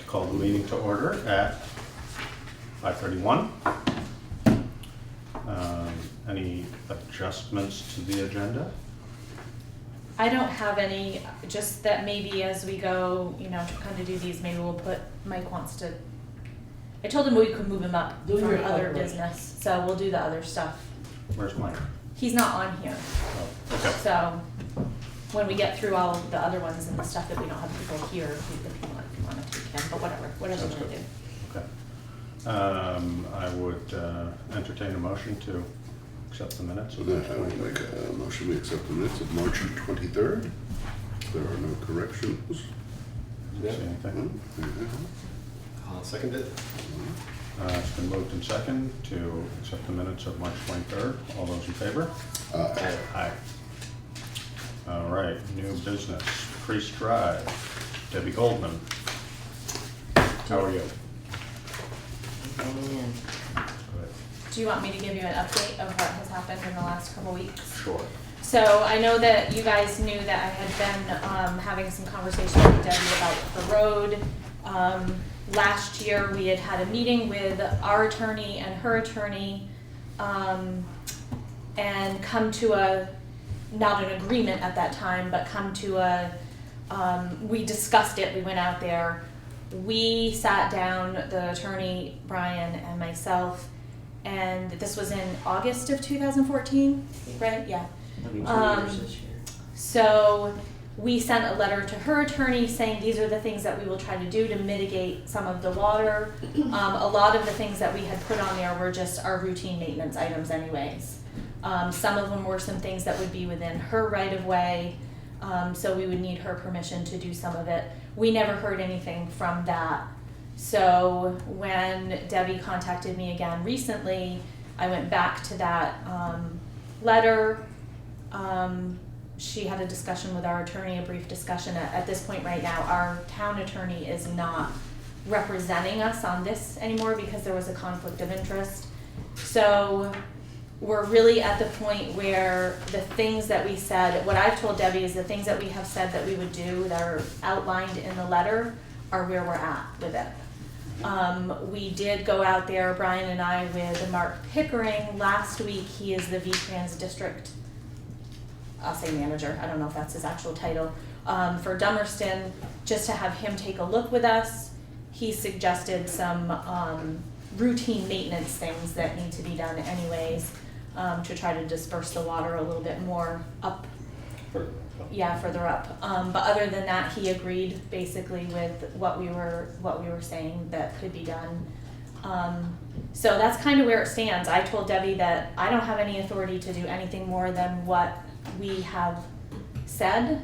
call the meeting to order at 5:31. Any adjustments to the agenda? I don't have any, just that maybe as we go, to kind of do these, maybe we'll put, Mike wants to, I told him we could move him up Do from your other other business, so we'll do the other stuff. Where's Mike? He's not on here, Oh, okay. so when we get through all the other ones and the stuff that we don't have people here, if you want to come on if you can, but whatever you Sounds want to good. do. Okay. I would entertain a motion to accept the minutes. I would make a motion, we accept the minutes of March 23rd. There are no corrections. See anything? I'll second it. It's been moved and second to accept the minutes of March 23rd. All those in favor? Aye. Aye. All right, new business, Priest Drive, Debbie Goldman. How are you? In. Good. Do you want me to give you an update of what has happened in the last couple weeks? Sure. So I know that you guys knew that I had been having some conversations with Debbie about the road. Last year, we had had a meeting with our attorney and her attorney and come to not an agreement at that time, but come to we discussed it, we went out there. We sat down, the attorney, Brian, and myself, and this was in August of 2014, right? Yeah. It'll be 2 years this year. So we sent a letter to her attorney saying these are the things that we will try to do to mitigate some of the water. A lot of the things that we had put on there were just our routine maintenance items anyways. Some of them were some things that would be within her right of way, so we would need her permission to do some of it. We never heard anything from that. So when Debbie contacted me again recently, I went back to that letter. She had a discussion with our attorney, a brief discussion. At this point right now, our town attorney is not representing us on this anymore because there was a conflict of interest. So we're really at the point where the things that we said, what I've told Debbie is the things that we have said that we would do that are outlined in the letter are where we're at with it. We did go out there, Brian and I, with Mark Pickering last week. He is the V-Trans district, I'll say manager, I don't know if that's his actual title, for Dummerston, just to have him take a look with us. He suggested some routine maintenance things that need to be done anyways, to try to disperse the water a little bit more up. Further up. But other than that, he agreed basically with what we were saying that could be done. So that's kind of where it stands. I told Debbie that I don't have any authority to do anything more than what we have said,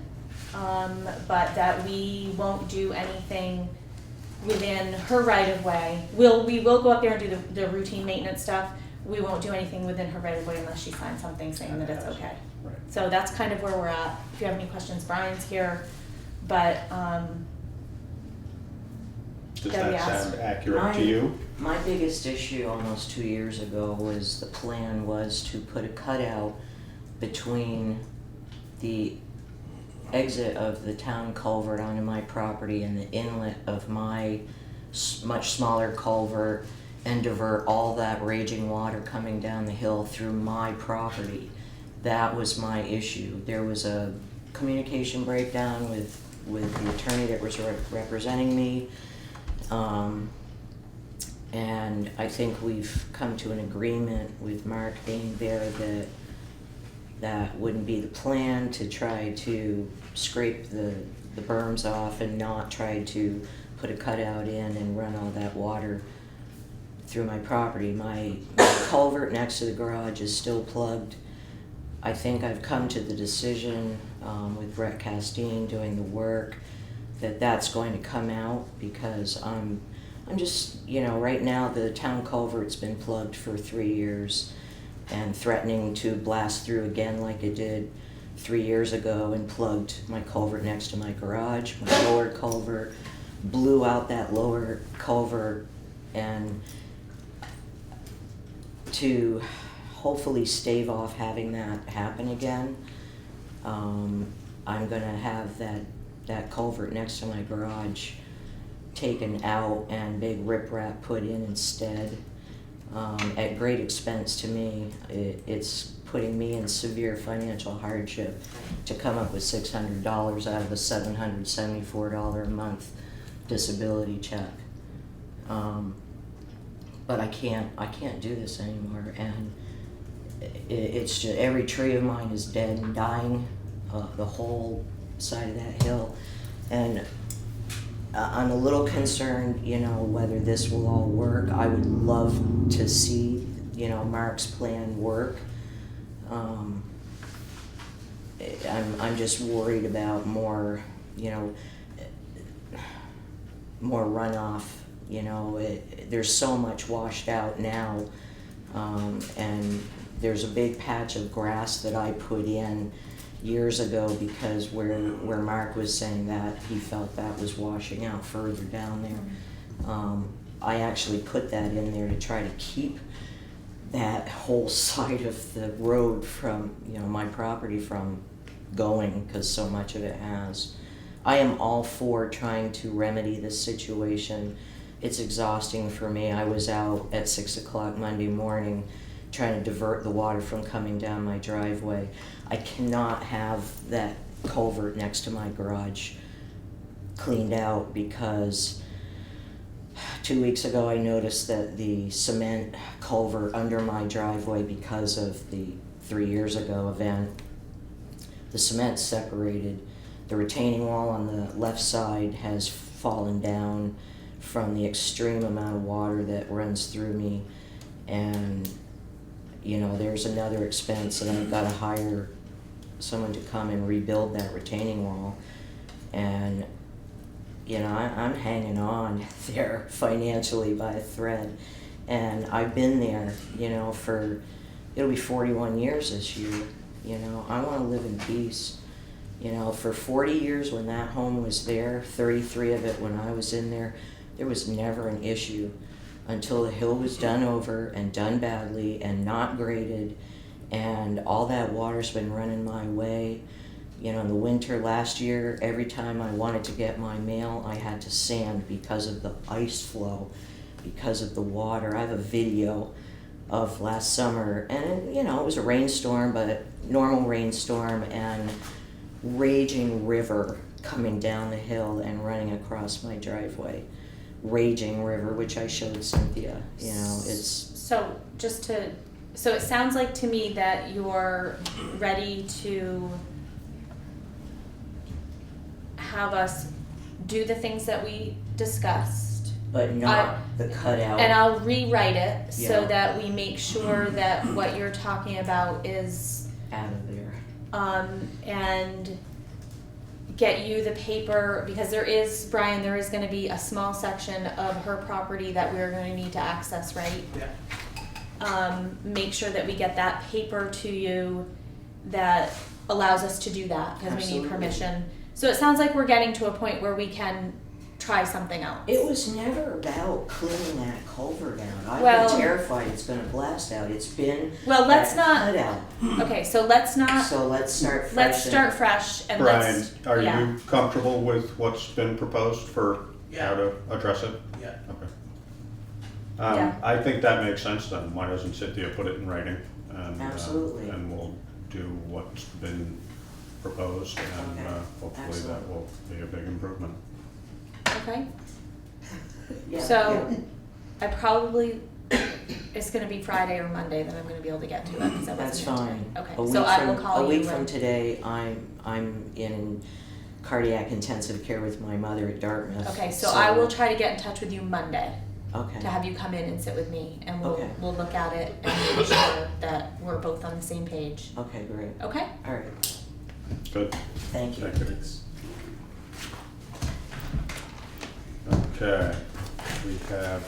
but that we won't do anything within her right of way. We will go up there and do the routine maintenance stuff. We won't do anything within her right of way unless she signs something saying that it's okay. Right. So that's kind of where we're at. If you have any questions, Brian's here, but Does Debbie that asked. sound accurate to you? My biggest issue almost 2 years ago was the plan was to put a cutout between the exit of the town culvert onto my property and the inlet of my much smaller culvert and divert all that raging water coming down the hill through my property. That was my issue. There was a communication breakdown with the attorney that was representing me. And I think we've come to an agreement with Mark being there that wouldn't be the plan, to try to scrape the berms off and not try to put a cutout in and run all that water through my property. My culvert next to the garage is still plugged. I think I've come to the decision with Brett Castine doing the work that that's going to come out, because I'm just, right now the town culvert's been plugged for 3 years and threatening to blast through again like it did 3 years ago, and plugged my culvert next to my garage. My lower culvert blew out that lower culvert, and to hopefully stave off having that happen again, I'm gonna have that culvert next to my garage taken out and big riprap put in instead, at great expense to me. It's putting me in severe financial hardship to come up with $600 out of a $774 a month disability check. But I can't do this anymore, and it's just, every tree of mine is dead and dying, the whole side of that hill, and I'm a little concerned, you know, whether this will all work. I would love to see, you know, Mark's plan work. I'm just worried about more, you know, more runoff. You know, there's so much washed out now, and there's a big patch of grass that I put in years ago because where Mark was saying that he felt that was washing out further down there. I actually put that in there to try to keep that whole side of the road from, you know, my property from going, because so much of it has. I am all for trying to remedy this situation. It's exhausting for me. I was out at 6 o'clock Monday morning trying to divert the water from coming down my driveway. I cannot have that culvert next to my garage cleaned out because 2 weeks ago I noticed that the cement culvert under my driveway, because of the 3 years ago event, the cement separated. The retaining wall on the left side has fallen down from the extreme amount of water that runs through me, and you know, there's another expense, and I've got to hire someone to come and rebuild that retaining wall. And you know, I'm hanging on there financially by a thread, and I've been there, you know, for, it'll be 41 years this year. You know, I want to live in peace. You know, for 40 years when that home was there, 33 of it when I was in there was never an issue until the hill was done over and done badly and not graded, and all that water's been running my way. You know, in the winter last year, every time I wanted to get my mail, I had to sand because of the ice flow, because of the water. I have a video of last summer, and you know, it was a rainstorm, but normal rainstorm, and raging river coming down the hill and running across my driveway. Raging river, which I showed Cynthia. You know, it's So so it sounds like to me that you're ready to have us do the things that we discussed, but not the cutout. and I'll rewrite it so Yeah. that we make sure that what you're talking about is Out of there. and get you the paper, because there is, Brian, there is gonna be a small section of her property that we're gonna need to access, right? Yeah. Make sure that we get that paper to you that allows us to do that, because we need Absolutely. permission. So it sounds like we're getting to a point where we can try something else. It was never about cleaning that culvert out. I've Well- been terrified it's gonna blast out. It's been Well, let's that not, cutout. okay, so let's not, So let's start fresh. let's start fresh and Brian, let's, are yeah. you comfortable with what's been proposed for how Yeah. to address it? Yeah. Okay. Yeah. I think that makes sense then. Why doesn't Cynthia put it in writing? And, Absolutely. And we'll do what's been proposed, and Okay. hopefully Excellent. that will be a big improvement. Okay, Yeah, so yeah. I probably, it's gonna be Friday or Monday that I'm gonna be able to get to it, because I That's wasn't in fine. today. Okay, A so week I will from- call you. A week when- from today, I'm in cardiac intensive care with my mother at Dartmouth. Okay, so I will try to get in touch with you Monday Okay. to have you come in and sit with me, and Okay. we'll look at it and make sure that we're both on the same page. Okay, great. Okay? All right. Good. Thank you. Thank you. Okay, we have,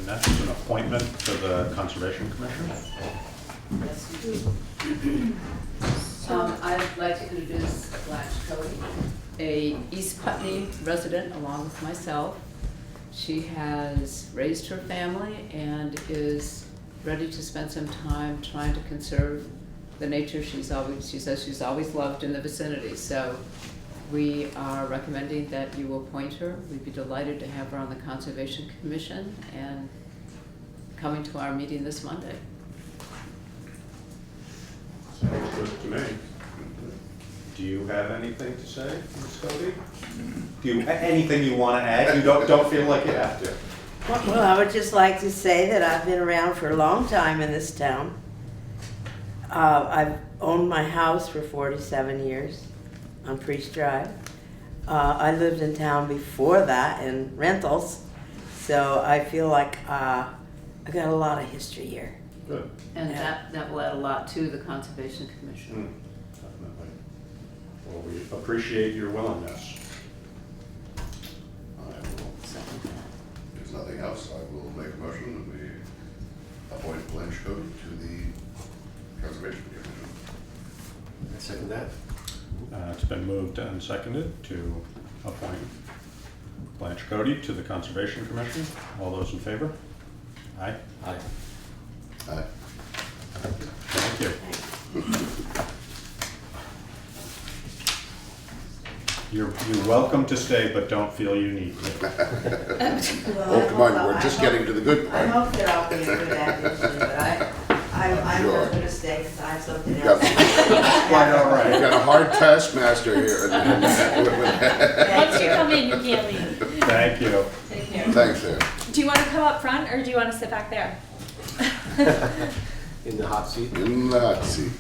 next an appointment to the Conservation Commission. Yes, we do. I'd like to introduce Blanche Cody, a East Putney resident along with myself. She has raised her family and is ready to spend some time trying to conserve the nature she says she's always loved in the vicinity. So We are recommending that you appoint her. We'd be delighted to have her on the Conservation Commission and coming to our meeting this Monday. Sounds good to me. Do you have anything to say, Ms. Cody? Do you, anything you want to add? You don't feel like you have to. Well, I would just like to say that I've been around for a long time in this town. I've owned my house for 47 years on Priest Drive. I lived in town before that in rentals, so I feel like I got a lot of history here. Good. And Yeah. that will add a lot to the Conservation Commission. Definitely. Well, we appreciate your willingness. I will, Second that. if there's nothing else, I will make a motion that we appoint Blanche Cody to the Conservation Commission. I second that. It's been moved and seconded to appoint Blanche Cody to the Conservation Commission. All those in favor? Aye. Aye. Aye. Thank you. You're welcome to stay, but don't feel you need to. Oh, come on, we're just getting to the good I part. hope that I'll be a good addition, but I'm Sure. not gonna stay because I have something You've got, else. Quite all you've right. got a hard taskmaster here. Once you come in, you can't leave. Thank you. Take care. Thanks, there. Do you want to come up front or do you want to sit back there? In the hot seat. In the hot seat.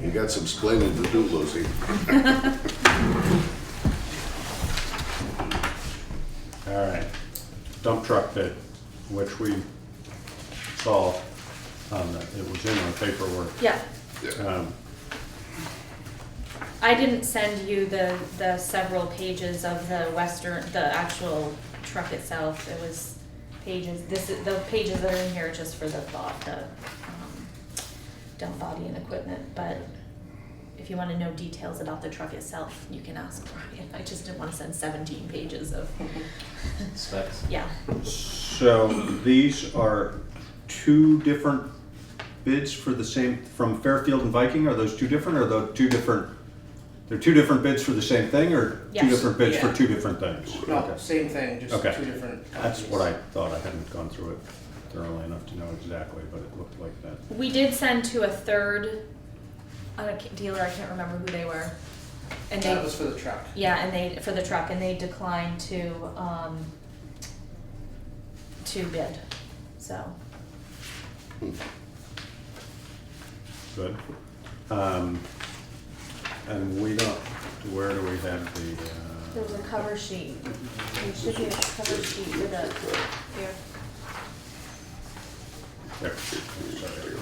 You got some splaining to do, Lucy. All right. Dump truck bid, which we saw on the, it was in our paperwork. Yeah. Yeah. I didn't send you the several pages of the actual truck itself. It was pages, the pages that are in here are just for the dump body and equipment, but if you wanna know details about the truck itself, you can ask Brian. I just didn't wanna send 17 pages of, Specs. yeah. So these are two different bids for the same, from Fairfield and Viking? Are those two different, or are those two different, they're two different bids for the same thing, or two Yes. different bids for Yeah. two different things? No, Okay. same thing, just Okay. two different That's companies. what I thought. I hadn't gone through it thoroughly enough to know exactly, but it looked like that. We did send to a third dealer, I can't remember who they were. And That they, was for the truck. yeah, and they, for the truck, and they declined to bid, so. Good. And we don't, where do we have the, There was a cover sheet. There should be a cover sheet with a, here. there,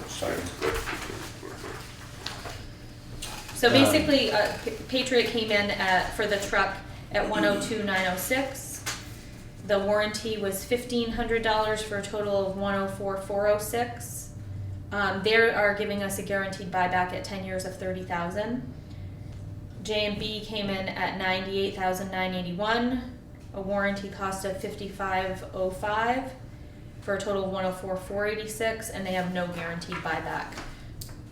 sorry. So basically, Patriot came in for the truck at 102,906. The warranty was $1,500 for a total of 104,406. They are giving us a guaranteed buyback at 10 years of 30,000. J&B came in at 98,981, a warranty cost of 5505 for a total of 104,486, and they have no guaranteed buyback.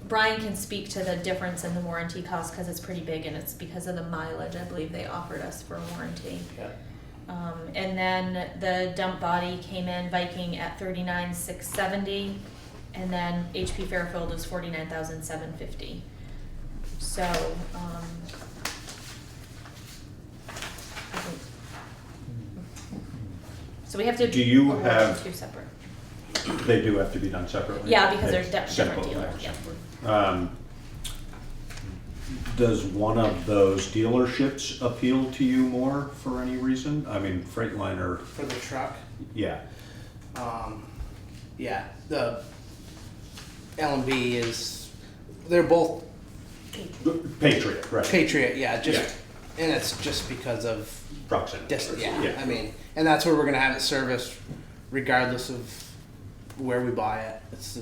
Brian can speak to the difference in the warranty cost because it's pretty big, and it's because of the mileage I believe they offered us for a warranty. Yeah. And then the dump body came in Viking at 39,670, and then HP Fairfield was 49,750. So, I think. So we have to. Do you award have- two separate? They do have to be done separately? Yeah, because they're They're different separate, dealers, yeah. separate. Does one of those dealerships appeal to you more for any reason? I mean, Freightliner, For the truck, yeah. yeah, the L&B is, they're both Patriot, right. Patriot, yeah, just, and it's just because of Proximity. distance, yeah, Yeah. I mean, and that's where we're gonna have it serviced regardless of where we buy it. It's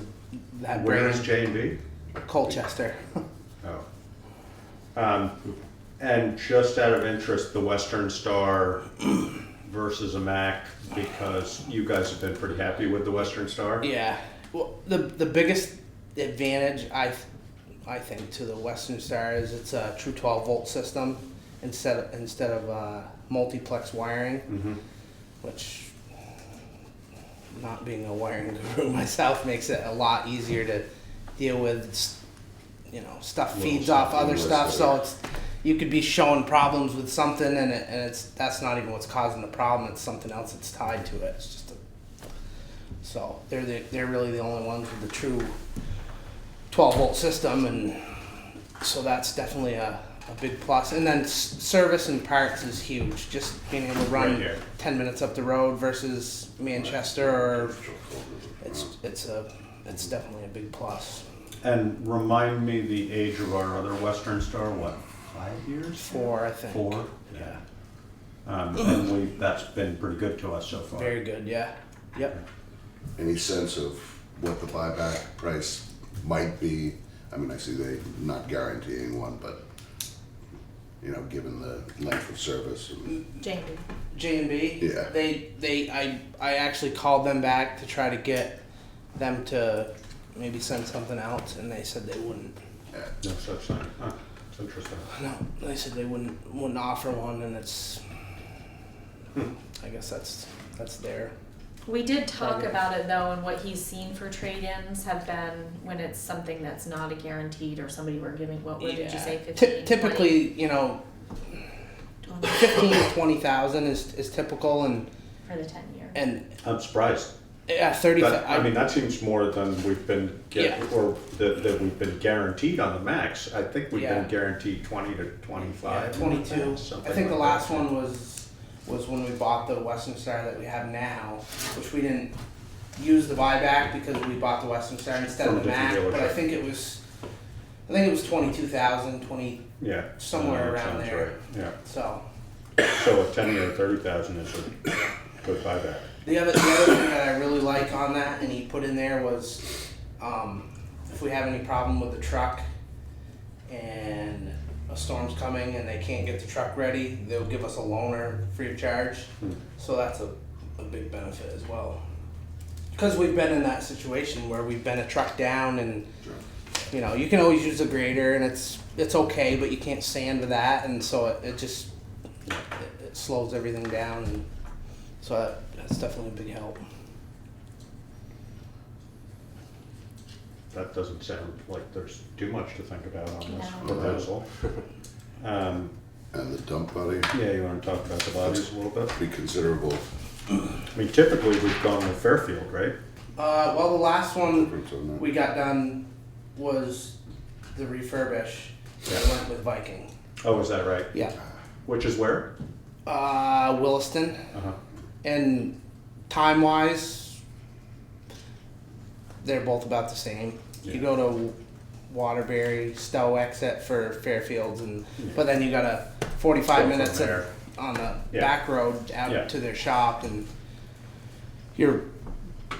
that Where is brand, J&B? Colchester. Oh. And just out of interest, the Western Star versus a Mac, because you guys have been pretty happy with the Western Star? Yeah. Well, the biggest advantage I think, to the Western Star is it's a true 12-volt system instead of multiplex wiring, which, not being a wiring guru myself, makes it a lot easier to deal with. Stuff feeds off other stuff, so you could be showing problems with something, and that's not even what's causing the problem. It's something else that's tied to it. It's just so they're really the only ones with the true 12-volt system, and so that's definitely a big plus. And then service and parts is huge. Just being able to run 10 minutes up the road versus Manchester, or it's definitely a big plus. And remind me the age of our other Western Star, what, 5 years? 4, I think. 4? Yeah. And that's been pretty good to us so far. Very good, yeah. Yep. Any sense of what the buyback price might be? I mean, I see they not guaranteeing one, but, given the length of service. J&B. Yeah. I actually called them back to try to get them to maybe send something else, and they said they wouldn't. Yeah. No such thing. Huh. It's interesting. No, they said they wouldn't offer one, and it's. I guess that's their. We did talk about it though, and what he's seen for trade-ins have been when it's something that's not a guaranteed, or somebody were giving, what did you say, 15, typically, 20? 15 to 20,000 is typical, and For the 10 year. and I'm surprised. yeah, 30. That seems more than we've been that we've been guaranteed on the max. I think we've been guaranteed 20 to 25. 22. Something I think the like last that. one was when we bought the Western Star that we have now, which we didn't use the buyback because we bought the Western Star instead From of the a different Mac. But I dealership. think it was 22,000, 20 Yeah. somewhere that around sounds there. right. Yeah. So So a 10-year 30,000 is a good buyback. the other thing that I really like on that, and he put in there, was if we have any problem with the truck and a storm's coming and they can't get the truck ready, they'll give us a loaner free of charge. So that's a big benefit as well. Because we've been in that situation where we've been a truck down, and you can always use a grader, and it's okay, but you can't sand with that, and so it just it slows everything down, and so that's definitely a big help. That doesn't sound like there's too much to think about on this No. proposal. And the dump body, Yeah, you want to talk about the bodies a little bit? pretty considerable I mean, typically we've gone with Fairfield, right? Well, the last one difference on that. we got done was the refurbish. I went with Viking. Oh, is that right? Yeah. Which is where? Williston. Uh-huh. And time-wise, they're both about the same. Yeah. You go to Waterbury, Stowe exit for Fairfields, but then you got a 45 Go minutes from there. on the Yeah. back road out Yeah. to their shop, and you're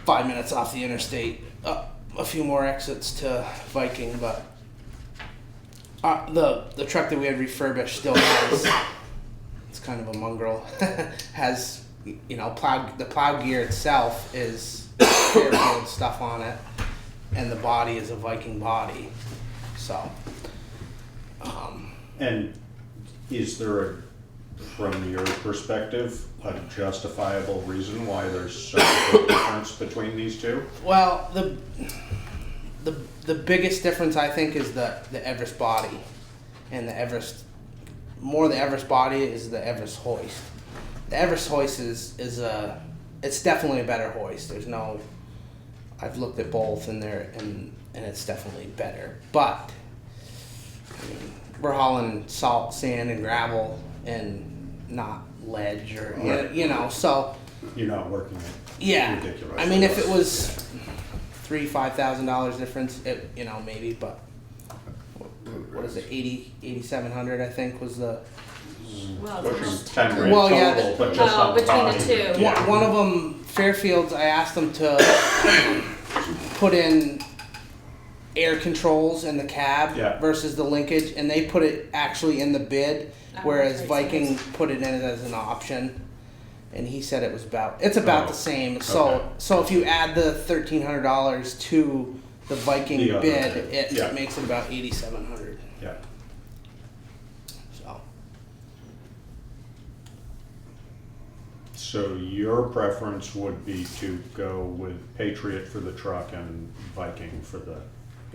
5 minutes off the interstate. A few more exits to Viking, but the truck that we had refurbished still has. It's kind of a mongrel. Has the plow gear itself is Fairfield stuff on it, and the body is a Viking body. So. And is there, from your perspective, a justifiable reason why there's such a big difference between these two? Well, the biggest difference I think is the Everest body, and the Everest body is the Everest hoist. The Everest hoist is it's definitely a better hoist. I've looked at both, and it's definitely better. But I mean, we're hauling salt, sand, and gravel, and not ledge or so. You're not working it. Yeah, Ridiculous. I mean, if it was $5,000 difference, maybe, but what is it, 8,700 I think was the. Well, Pushing it's 10 grand Well, yeah, total, but just on the between the body. two. Yeah. One of them, Fairfields, I asked them to put in air controls in the cab Yeah. versus the linkage, and they put it actually in the bid, whereas that's Viking put it in as an option. And he said it's about the same. So okay. so if you add the $1,300 to the Viking The other bid, bid, yeah. it makes it about 8,700. Yeah. So So your preference would be to go with Patriot for the truck and Viking for the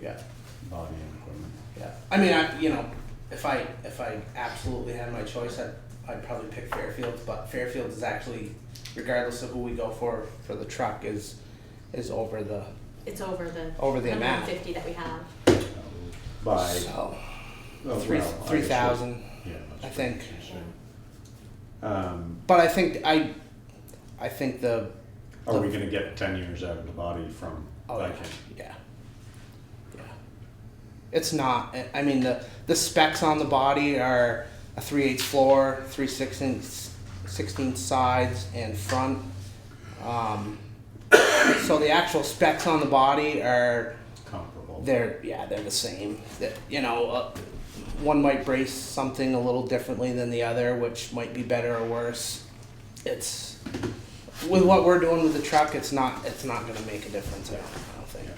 yeah, body and equipment? yeah. I mean, you know, if I absolutely had my choice, I'd probably pick Fairfields. But Fairfields is actually, regardless of who we go for the truck, is over the It's over the amount. 150 that we have. By, So oh, three well, I 3,000, yeah, I that's think. right. But I think the Are we gonna get 10 years out of the body from Viking? yeah. It's not. I mean, the specs on the body are a 3/8 floor, 3/16 sides and front. So the actual specs on the body are Comparable. they're the same. You know, one might brace something a little differently than the other, which might be better or worse. It's with what we're doing with the truck. It's not going to make a difference. I don't think.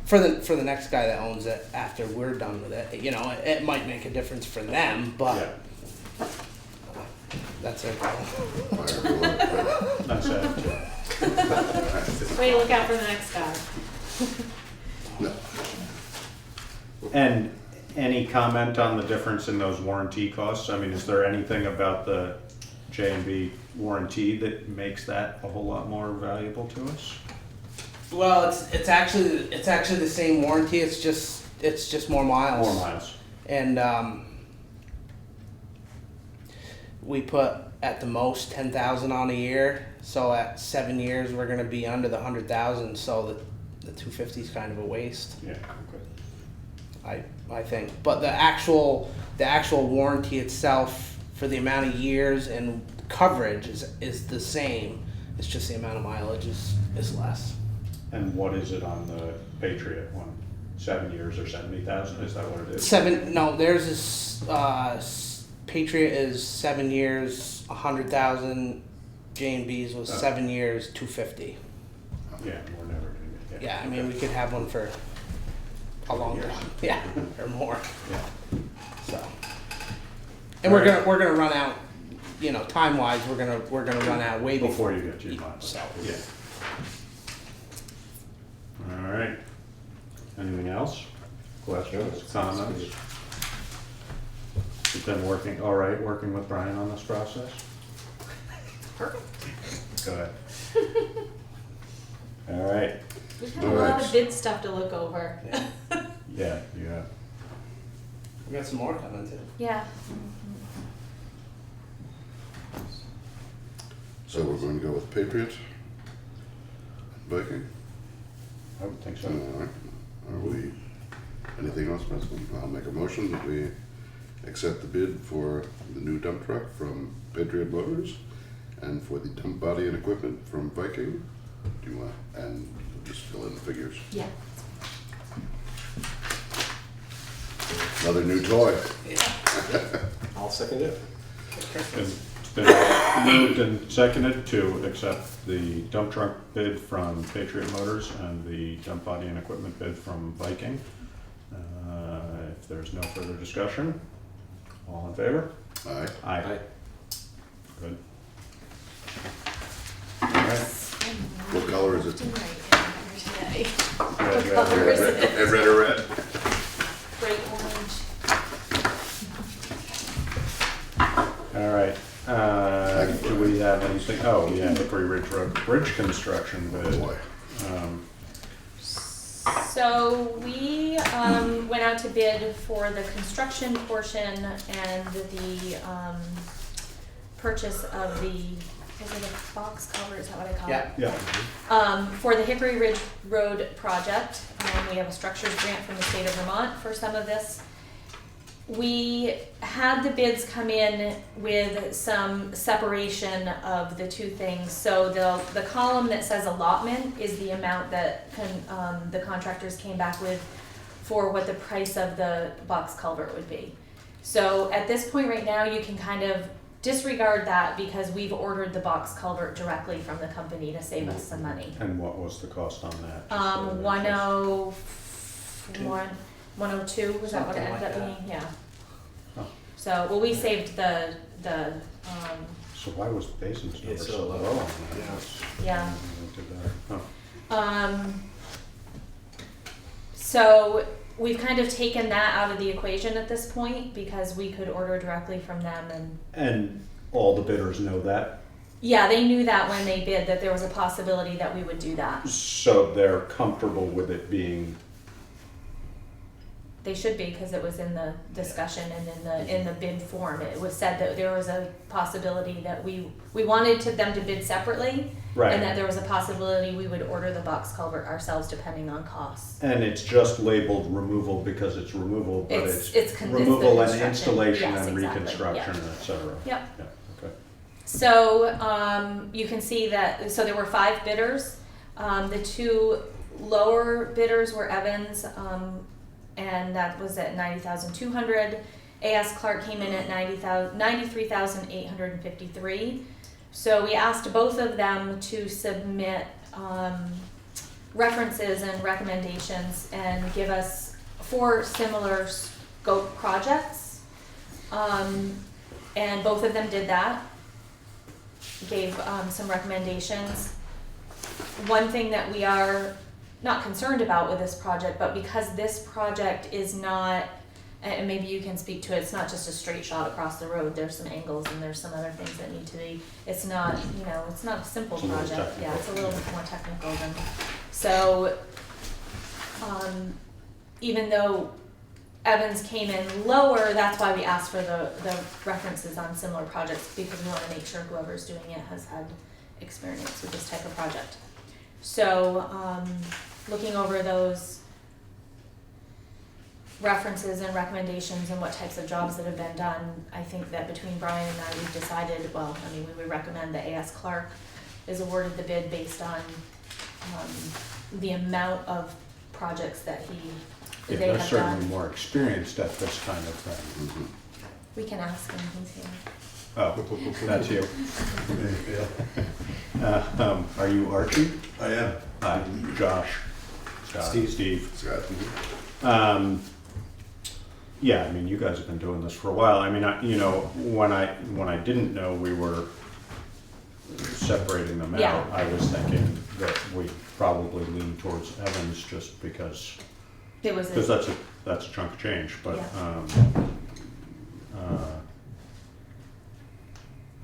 For the next guy that owns it after we're done with it, you know, it might make a difference for them, but Yeah, that's their problem. that's it. Way to look out for the next guy. No. And any comment on the difference in those warranty costs? I mean, is there anything about the J&B warranty that makes that a whole lot more valuable to us? Well, it's actually the same warranty. It's just more miles. More miles. And we put at the most 10,000 on a year. So at 7 years, we're going to be under the 100,000. So the 250 is kind of a waste. Yeah, okay. I think. But the actual warranty itself for the amount of years and coverage is the same. It's just the amount of mileage is less. And what is it on the Patriot one? 7 years or 70,000? Is that what it is? Theirs is Patriot is 7 years, 100,000. J&B's was 7 years, 250. Yeah, we're never gonna get. Yeah, I mean we could have one for a longer, yeah, or more. Yeah. So, and we're gonna run out. You know, time wise, we're gonna run out way Before you get to your miles. So Yeah. All right. Anything else? Questions, comments? You've been working with Brian on this process? Perfect. Go ahead. All right. We've had a lot of bid stuff to look over. Yeah. we got some more coming too. Yeah. So we're going to go with Patriot, Viking. I would think so. All right. Are we, anything else, President? I'll make a motion that we accept the bid for the new dump truck from Patriot Motors and for the dump body and equipment from Viking. Do you want, and just fill in the figures. Yeah. Another new toy. I'll second it. It's been moved and seconded to accept the dump truck bid from Patriot Motors and the dump body and equipment bid from Viking. If there's no further discussion, all in favor? Aye. Aye. Good. All right. What color is it? Today. Red, color is it? Red or red? Bright orange. All right. Do we have anything? Oh, yeah, Hickory Ridge Road Bridge construction Oh bid. boy. So we went out to bid for the construction portion and the purchase of the, is it a box cover, is that what I call it? Yeah. For the Hickory Ridge Road project. We have a structures grant from the state of Vermont for some of this. We had the bids come in with some separation of the two things. So the column that says allotment is the amount that the contractors came back with for what the price of the box culvert would be. So at this point right now, you can kind of disregard that because we've ordered the box culvert directly from the company to save us some money. And what was the cost on that? Just out of 102, was that what it Something ended like up that. being? Yeah. Oh. So, well, we saved the, So why was Basin's number It's so so low low. on that? Yeah. yeah. Oh. So we've kind of taken that out of the equation at this point because we could order directly from them And all the bidders know that, yeah, they knew that when they bid that there was a possibility that we would do that. so they're comfortable with it being, They should be because it was in the discussion and in the bid form. It was said that there was a possibility that we wanted them to bid separately. right. And that there was a possibility we would order the box culvert ourselves depending on costs. And it's just labeled removal because it's removal, but It's it's the removal and construction. installation Yes, and exactly. reconstruction, Yeah. et cetera. Yep. Yeah, okay. So you can see that, so there were 5 bidders. The 2 lower bidders were Evans, and that was at $90,200. A.S. Clark came in at $93,853. So we asked both of them to submit references and recommendations and give us 4 similar scope projects. And both of them did that, gave some recommendations. One thing that we are not concerned about with this project, but because this project is not, and maybe you can speak to it, it's not just a straight shot across the road, there's some angles and there's some other things that need to be, it's not, it's not a simple It's a little project. technical. Yeah, it's a little bit more technical than, so, even though Evans came in lower, that's why we asked for the references on similar projects, because we wanna make sure whoever's doing it has had experience with this type of project. So, looking over those references and recommendations and what types of jobs that have been done, I think that between Brian and I, we've decided, we would recommend that A.S. Clark is awarded the bid based on, the amount of projects that Yeah, they they're have certainly done. more experienced at this kind of thing. Mhm. We can ask him, he's here. Oh, that's you. Are you Archie? I am. Hi, Josh. Scott. Steve. Scott, Yeah, I mean, you guys have been doing this for a while. I mean, when I didn't know we were separating them Yeah. out, I was thinking that we probably lean towards Evans just because It was, that's a chunk of change, but, Yeah.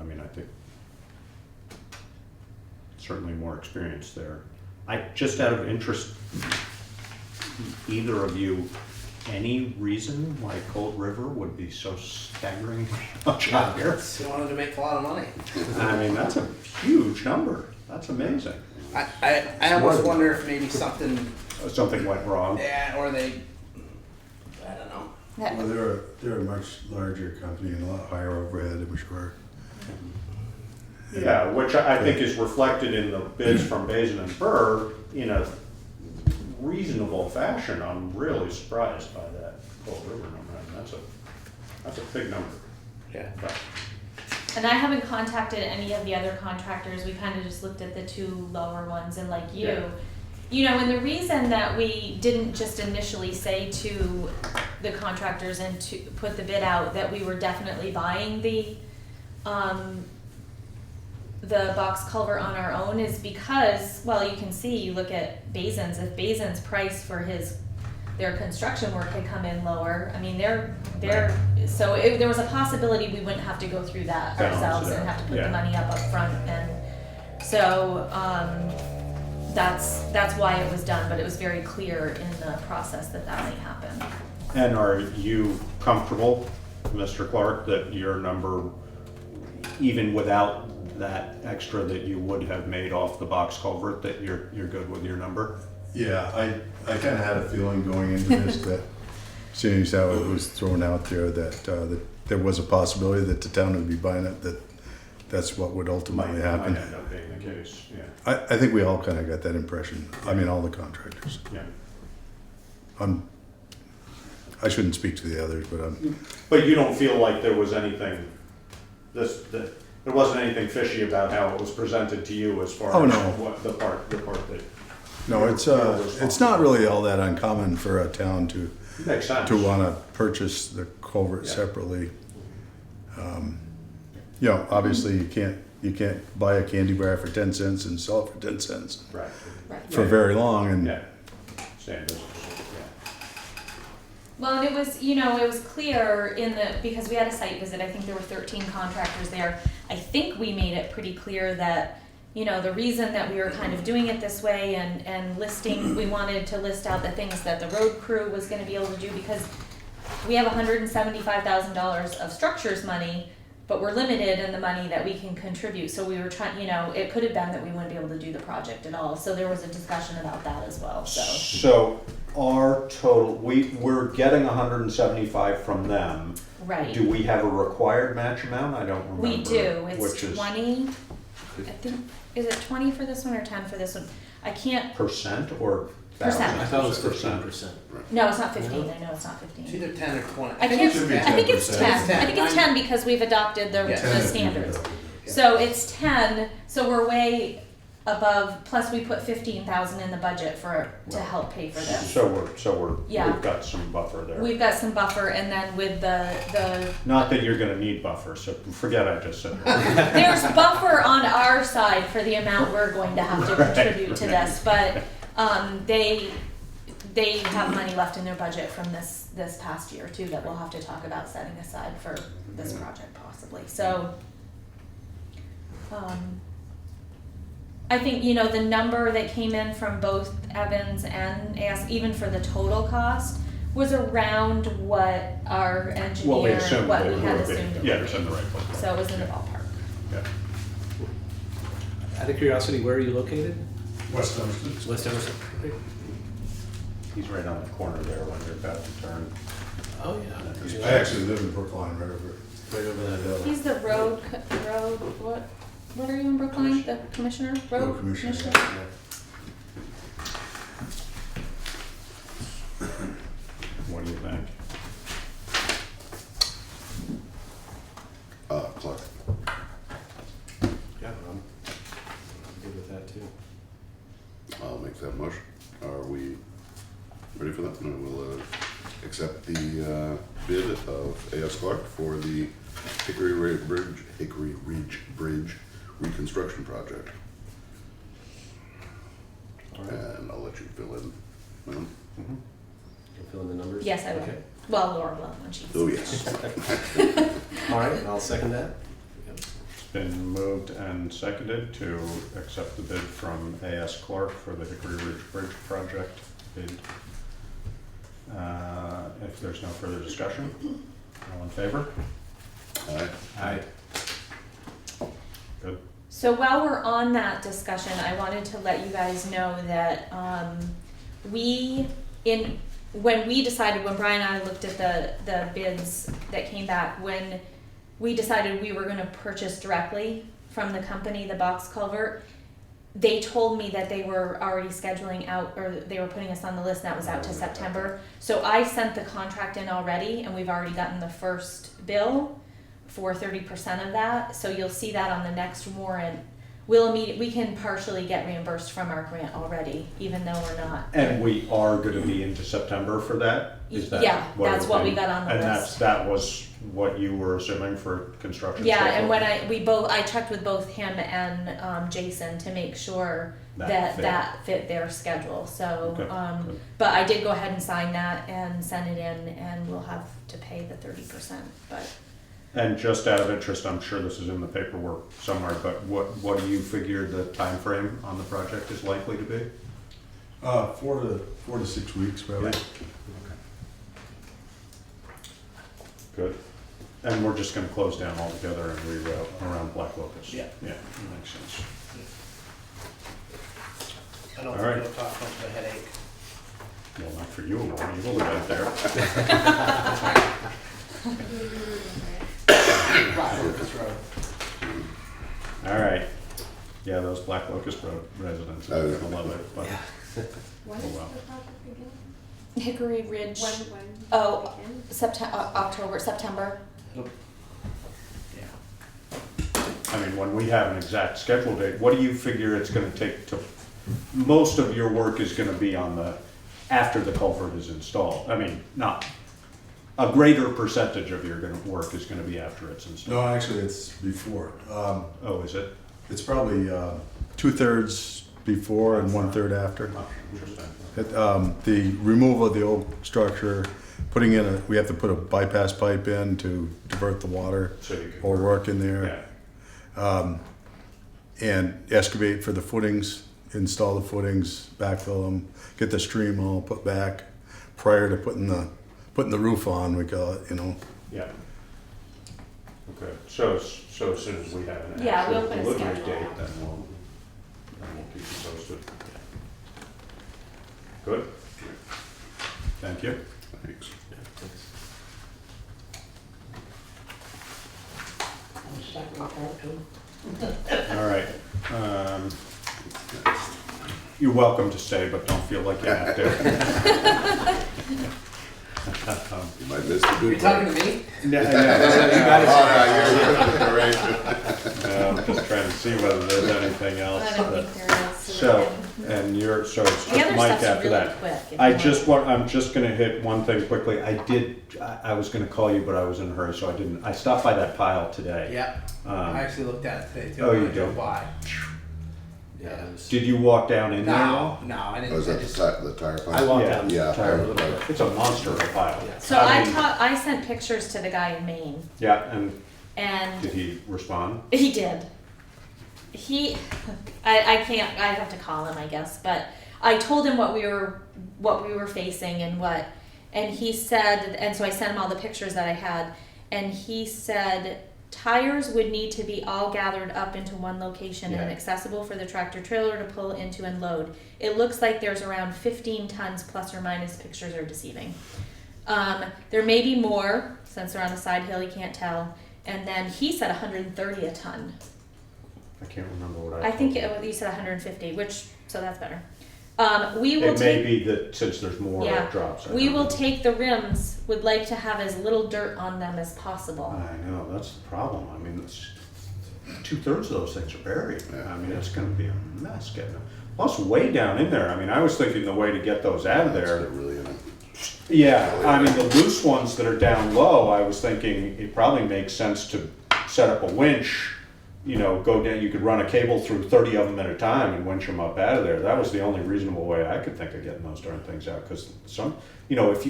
I mean, I think certainly more experience there. Just out of interest, either of you, any reason why Cold River would be so staggeringly much higher? They wanted to make a lot of money. I mean, that's a huge number. That's amazing. I almost wonder if maybe something, Something went wrong. yeah, or they, I don't know. Well, they're a much larger company and a lot higher overhead, I'm sure. Yeah, which I think is reflected in the bids from Basin and Burr in a reasonable fashion. I'm really surprised by that Cold River number. I mean, that's a big number. Yeah. But, and I haven't contacted any of the other contractors, we kind of just looked at the 2 lower ones and like you. And the reason that we didn't just initially say to the contractors and to put the bid out that we were definitely buying the box culvert on our own is because, well, you can see, you look at Basin's, if Basin's price for their construction work had come in lower, I mean, there was a possibility we wouldn't have to go through that Balance it ourselves and out. have to put Yeah. the money up front, and so, that's why it was done, but it was very clear in the process that might happen. and are you comfortable, Mr. Clark, that your number, even without that extra that you would have made off the box culvert, that you're good with your number? Yeah, I kind of had a feeling going into this that, seeing as how it was thrown out there, that there was a possibility that the town would be buying it, that's what would ultimately happen. Might end up being the case, yeah. I think we all kind of got that impression. I mean, all the contractors. Yeah. I shouldn't speak to the others, but But you don't feel like there was anything there wasn't anything fishy about how it was presented to you as far Oh, as no. what the part that. No, it's not really all that uncommon for a town to Makes sense. want to purchase the culvert Yeah. separately. You know, obviously you can't buy a candy bar for 10 cents and sell it for 10 cents Right. Right. for very long, and Yeah. Stay in business. Yeah. Well, and it was, it was clear because we had a site visit, I think there were 13 contractors there. I think we made it pretty clear that, the reason that we were kind of doing it this way and listing, we wanted to list out the things that the road crew was gonna be able to do, because we have $175,000 of structures money, but we're limited in the money that we can contribute. So we were trying, it could have been that we wouldn't be able to do the project at all. So there was a discussion about that as well, so. So our total, we're getting 175 from them. Right. Do we have a required match amount? I don't remember. We do, it's Which is 20, I think, is it 20 for this one or 10 for this one? I can't, percent or Percent. thousand? I thought it was 15%. no, it's not 15, I know it's not It's 15. either 10 or 20. I can't, should be I think it's 10%. 10, It's 10. I think it's 10 because we've adopted the Yeah. the standards. So it's 10, so we're way above, plus we put 15,000 in the budget to help pay for this. So Yeah. we've got some buffer there. We've got some buffer, and then with the Not that you're gonna need buffer, so forget I just said that. there's buffer on our side for the amount we're going to have to contribute to this, but they have money left in their budget from this past year too that we'll have to talk about setting aside for this project possibly. So I think, the number that came in from both Evans and AS, even for the total cost, was around what our engineer, What we assumed what it we had would be. assumed it Yeah, would it's in the be. right place. So it was in the ballpark. Yeah. Out of curiosity, where are you located? West Emerson. West Emerson. He's right on the corner there when you're about to turn. Oh, yeah. I actually live in Brookline, right over. Right over that hill. He's the road, what are you in Brookline, the commissioner, road commissioner, commissioner? What do you think? Clark. Yeah, I'm good with that too. I'll make that motion. Are we ready for that? No, we'll accept the bid of A.S. Clark for the Hickory Ridge Bridge reconstruction project. All right. And I'll let you fill in. Ma'am. Mhm. You'll fill in the numbers? Yes, I will. Okay. Well, Laura will when she's. Oh, yes. All right, and I'll second that. Yep. It's been moved and seconded to accept the bid from A.S. Clark for the Hickory Ridge Bridge project bid. If there's no further discussion, all in favor? Aye. Aye. Good. So while we're on that discussion, I wanted to let you guys know that when Brian and I looked at the bids that came back, when we decided we were gonna purchase directly from the company, the box culvert, they told me that they were already scheduling out, or they were putting us on the list, and that was out to September. So I sent the contract in already, and we've already gotten the first bill for 30% of that. So you'll see that on the next warrant. We can partially get reimbursed from our grant already, even though we're not. And we are gonna be into September for that? Is that Yeah, that's what we everything- got on the And list. that was what you were assuming for construction? Yeah, schedule? and when I checked with both him and Jason to make sure That fit. that fit their schedule. So, Okay, good. but I did go ahead and sign that and send it in, and we'll have to pay the 30%. But And just out of interest, I'm sure this is in the paperwork somewhere, but what do you figure the time frame on the project is likely to be? 4 to 6 weeks, probably. Yeah. Good. And we're just gonna close down altogether and reroute around Black Locust? Yeah. Yeah, that makes sense. I don't All think right. it'll cause much of a headache. Well, not for you, Lauren, you've only been there. Black Locust Road. All right. Yeah, those Black Locust Road residents are gonna love it, but, When Oh, is wow. the project begin? Hickory Ridge. When Oh, begin? September. mean, when we have an exact schedule date, what do you figure it's gonna take to, most of your work is gonna be on the, after the culvert is installed? I mean, not, a greater percentage of your work is gonna be after it's installed. No, actually, it's before. Oh, is it? It's probably 2/3 before and 1/3 after. Oh, interesting. The removal of the old structure, putting in we have to put a bypass pipe in to divert the water So you can or work in there. Yeah. And excavate for the footings, install the footings, backfill them, get the stream all put back prior to putting the roof on, we call it, Yeah. Okay, so as soon as we have an Yeah, actual we'll put a delivery schedule date, out. then we'll keep you posted. Good? Thank you. Thanks. All right. You're welcome to stay, but don't feel like you have to. You might miss the Are you good talking part. to me? No, I'm just trying to see whether there's anything else. I don't that- think there is. So, and you're, so it's The just other Mike stuff's after really that. quick. if I you just want. I'm just gonna hit one thing quickly. I was gonna call you, but I was in a hurry, so I didn't. I stopped by that pile today. Yeah. I Um, actually looked at it today too. Oh, when you I drove did? by. Yeah, it was- Did you walk down in there? at all? No, I didn't. Was I that just, the tire pump? I walked Yeah. down. Yeah. Tired a little bit. It's a monster of a pile. Yeah. So I sent pictures to the guy in Maine, Yeah, and and did he respond? he did. I can't. I have to call him, I guess. But I told him what we were facing and he said, and so I sent him all the pictures that I had, and he said tires would need to be all gathered up into one location and Yeah. accessible for the tractor trailer to pull into and load. It looks like there's around 15 tons plus or minus. Pictures are deceiving. There may be more since they're on the side hill. You can't tell. And then he said 130 a ton. I can't remember what I think told you. you said 150, so that's better. We will It may take. be that since there's more Yeah. drops. I We don't will know. take the rims. Would like to have as little dirt on them as possible. I know, that's the problem. I mean, it's 2/3 of those things are buried. Yeah. I mean, it's gonna be a mess getting them. Plus, way down in there, I mean, I was thinking the way to get those out of That's there. not really in it. Yeah, I mean, the loose ones that are down low, I was thinking it probably makes sense to set up a winch, go down, you could run a cable through 30 of them at a time and winch them up out of there. That was the only reasonable way I could think of getting those darn things out, because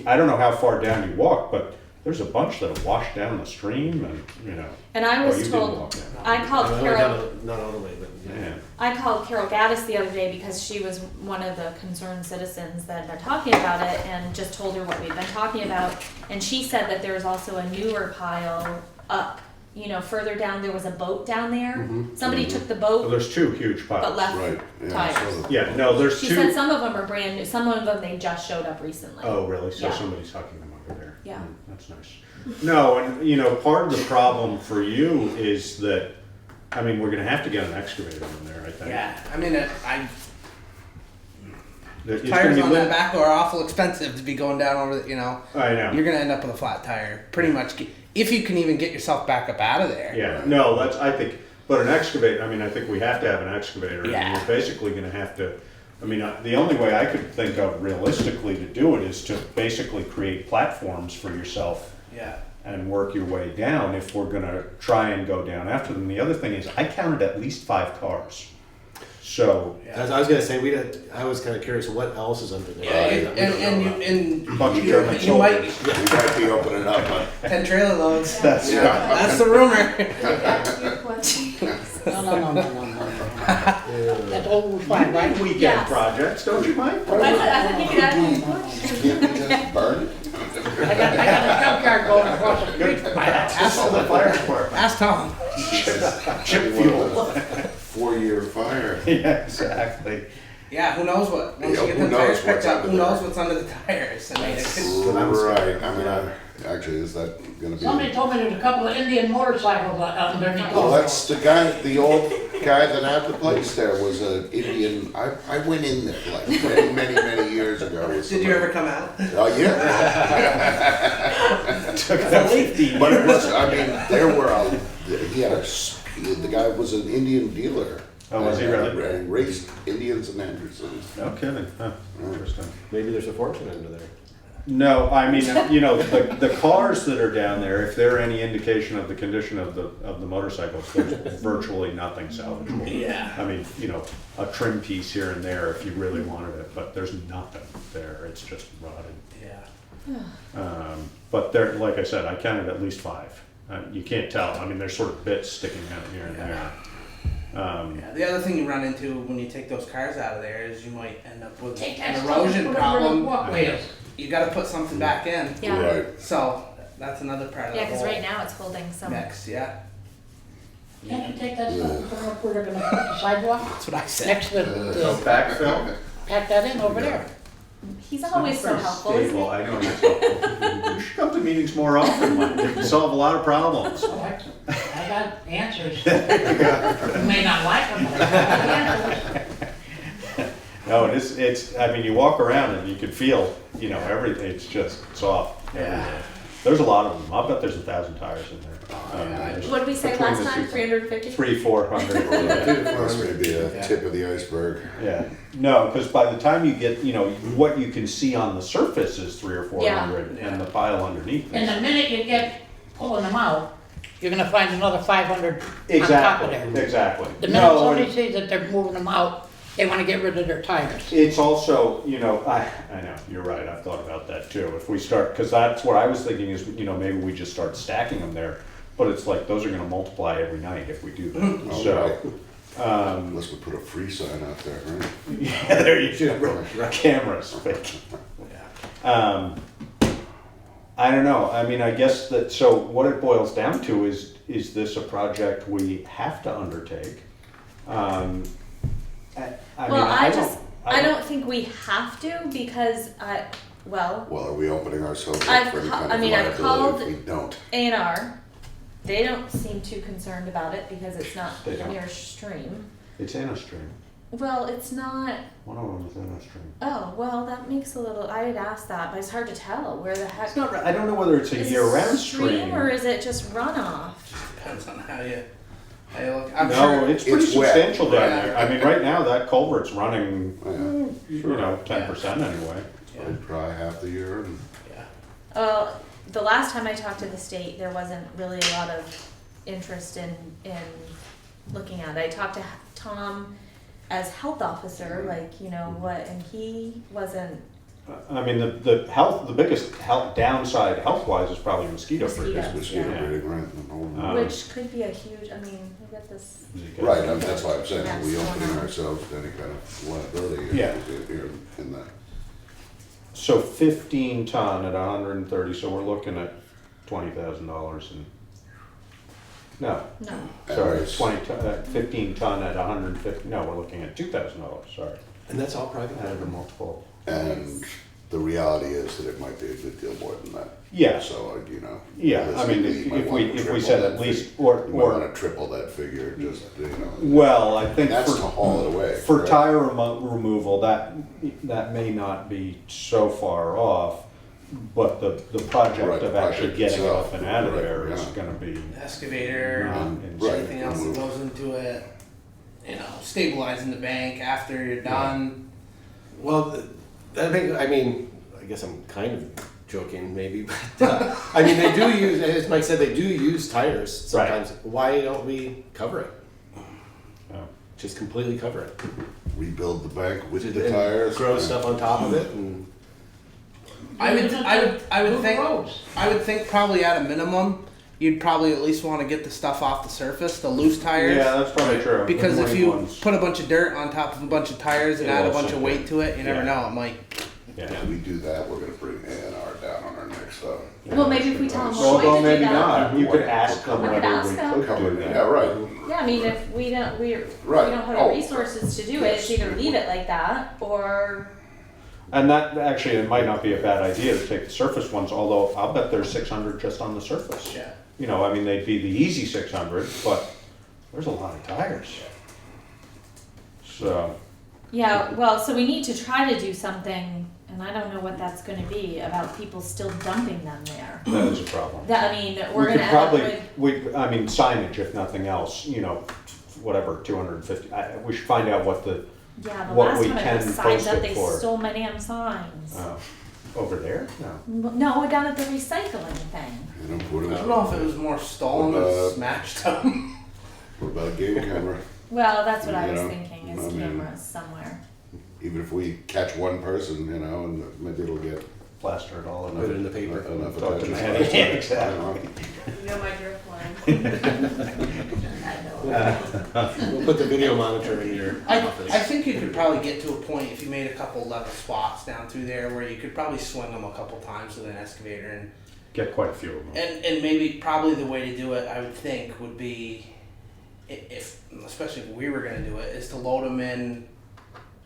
I don't know how far down you walk, but there's a bunch that have washed down the stream and. And I Oh, was you did told. walk down. I called I went Carol. down not all the way, but yeah. Man. I called Carol Gaddis the other day because she was one of the concerned citizens that had been talking about it, and just told her what we'd been talking about. And she said that there was also a newer pile up, further down. There was a boat down there. Somebody took the Well, boat there's two huge piles. but left Right, yeah. I saw tires. that. Yeah, no, there's She two. said some of them are brand new. Some of them they just showed up recently. Oh, really? So Yeah. somebody's hucking them over there. Yeah. That's nice. No, and part of the problem for you is that, I mean, we're gonna have to get an excavator in there, I think. yeah. I mean, It's tires gonna be on lit- that back are awful expensive to be going down over the, I know. You're gonna end up with a flat tire, pretty much. If you can even get yourself back up out of there. Yeah, no, I think, but an excavator, I mean, I think we have to have an excavator. Yeah. And we're basically gonna have to, the only way I could think of realistically to do it is to basically create platforms for yourself Yeah. and work your way down if we're gonna try and go down after them. The other thing is, I counted at least 5 cars. So, I was gonna say I was kind of curious what else is under there. Yeah, that we don't know about. and bunch of German you might soldiers. We might be opening up, but 10 trailer loads. That's Yeah. That's the rumor. No. That's all fine, right? Weekend Yes. projects, don't you, Mike? I think you could add can't we just burn it? I got a junkyard going across the street from my house. Ask the fire department. Ask Tom. Chip fuel. 4-year fire. Yeah, exactly. Yeah, who knows what? Once Yeah, you get who the tires knows picked what's up, under who knows there? what's under the tires? I mean, it could, Right, I mean, actually, is that gonna be? Somebody told me there's a couple of Indian motorcycles underneath. Well, that's the old guy that had the place there was an Indian, I went in there like many years ago. with did you ever come out? Oh, yeah. Took that 50 But it years. was, there were, he had a The guy was an Indian dealer. Oh, was he really? And raced Indians and Andersons. No kidding, huh, interesting. Maybe there's a fortune under there. No, I mean, you know, the cars that are down there, if they're any indication of the condition of the motorcycles, there's virtually nothing salvageable. Yeah. I mean, you know, a trim piece here and there if you really wanted it, but there's nothing there, it's just rotted. Yeah. But there, like I said, I counted at least 5. You can't tell, I mean, there's sort of bits sticking out here and there. Yeah, the other thing you run into when you take those cars out of there is you might end up with Take that an stuff and erosion put it where the problem. walkway is. You gotta put something back in. Yeah. Right. So that's another part of Yeah, the because whole right now it's holding some. mix, yeah. Can't you take that stuff and put it up where they're gonna put the sidewalk? That's what I said. Next to So the, backfill? pack that in over there. He's always so helpful, isn't Stable, he? I know he's helpful. You should come to meetings more often, Mike. You can solve a lot of problems. So I got answers. You may not like them, but I got answers. No, it's, I mean, you walk around and you can feel, you know, everything, it's just soft. Yeah. There's a lot of them. I'll bet there's 1,000 tires in there. There's What did we say between last the time? two- 350? 300-400. That's maybe a tip of the iceberg. Yeah, no, because by the time you get, you know, what you can see on the surface is 300 or 400, and the pile underneath And is. the minute you get pulling them out, you're gonna find another 500 on top of Exactly, there. exactly. The minute No, somebody and sees that they're moving them out, they wanna get rid of their tires. it's also, you know, I know, you're right, I've thought about that too. If we start, because that's what I was thinking is, you know, maybe we just start stacking them there, but it's like, those are gonna multiply every night if we do that, so. Unless we put a free sign out there, right? Yeah, there you go. Cameras, fake. I don't know. I mean, I guess that, so what it boils down to is this a project we have to undertake? I mean, Well, I don't think we have to because well, Well, are we opening ourselves I've up for any ca- kind I of mean, I've liability if we don't? A&R, they don't seem too concerned about it because it's not They don't. near stream. It's in a stream. Well, it's not. One of them is in a stream. Oh, well, that makes a little. I had asked that, but it's hard to tell where the heck. It's not, I don't know whether it's a Is it year-round stream. or is it just runoff? Depends on how you look. I'm No, sure. it's pretty It's wet. substantial down Right. there. I mean, right now, that culvert's running, Yeah. you know, 10% anyway. It's dry half the year and Yeah. Well, the last time I talked to the state, there wasn't really a lot of interest in looking at it. I talked to Tom as health officer, like, you know, what, and he wasn't. I mean, the biggest downside health-wise is probably mosquito breeding. Mosquitoes. mosquito Yeah. breeding, right? The whole- Which could be a huge, I mean, we got this. Right, that's why I'm saying, are we Yes. opening ourselves to any kind of liability if Yeah. we see it here in that? So 15 ton at 130, so we're looking at $20,000 and, no, No. sorry, Anyways. 15 ton at 150, no, we're looking at $2,000, sorry. And that's all private Added a property. multiple. And the reality is that it might be a good deal more than that. Yeah. So, you know. Yeah, I mean, realistically, you might wanna if we triple said that at least, figure. or, You might wanna triple that figure, just, you know. well, I think And that's to for, haul it away. for correct? tire removal, that may not be so far off, but the Right, project the of actually project getting itself, up and out of right, there is yeah. gonna be Excavator, not Right. insane. everything else that goes into it. You know, stabilizing the bank after you're done. Well, I think, I mean, I guess I'm kind of joking maybe, but I mean, they do use, as Mike said, they do use tires sometimes. Why don't we cover it? Yeah. Just completely cover it. Rebuild the bank with And the tires. Grow and- stuff on top of it and. I would think Roads. probably at a minimum, you'd probably at least want to get the stuff off the surface, the loose tires. Yeah, that's probably true. Because The if main you ones. put a bunch of dirt on top of a bunch of tires and It'll add a all bunch of sink weight in. to it, you never Yeah. know, it might. Yeah. If we do that, we're gonna bring A&R down on our neck, so. Well, maybe if we tell them Well, we're well, going to do maybe that. not. You could ask them We could whether ask we them. could Cover do it, that. yeah, right. Yeah, I mean, if we don't, we Right. don't have Oh. the resources to do it, it's Yes. either leave it like that or. And that, actually, it might not be a bad idea to take the surface ones, although I'll bet there's 600 just on the surface. Yeah. You know, I mean, they'd be the easy 600, but there's a lot of tires. So, Yeah, well, so we need to try to do something. And I don't know what that's gonna be about people still dumping them there. That is a problem. That, I mean, We we're could gonna end up probably, with, I mean, signage if nothing else, whatever, 250, we should find out what the, yeah, the what last we time I can put signs post up, it they for. stole my damn signs. Over there? No. No, down at the recycling thing. You know, put I it don't know if it was more stolen or smashed them. What about a game camera? Well, that's what I was You know, thinking, is I mean- cameras somewhere. Even if we catch one person, and maybe it'll get Plastered all Put it over. in the paper. enough Talk to attention. Manny. I don't Exactly. know. You know my drift line. We'll put the video monitor in your I office. think you could probably get to a point if you made a couple level spots down through there where you could probably swing them a couple times with an excavator and Get quite a few of them. and maybe probably the way to do it I would think would be if especially if we were going to do it is to load them in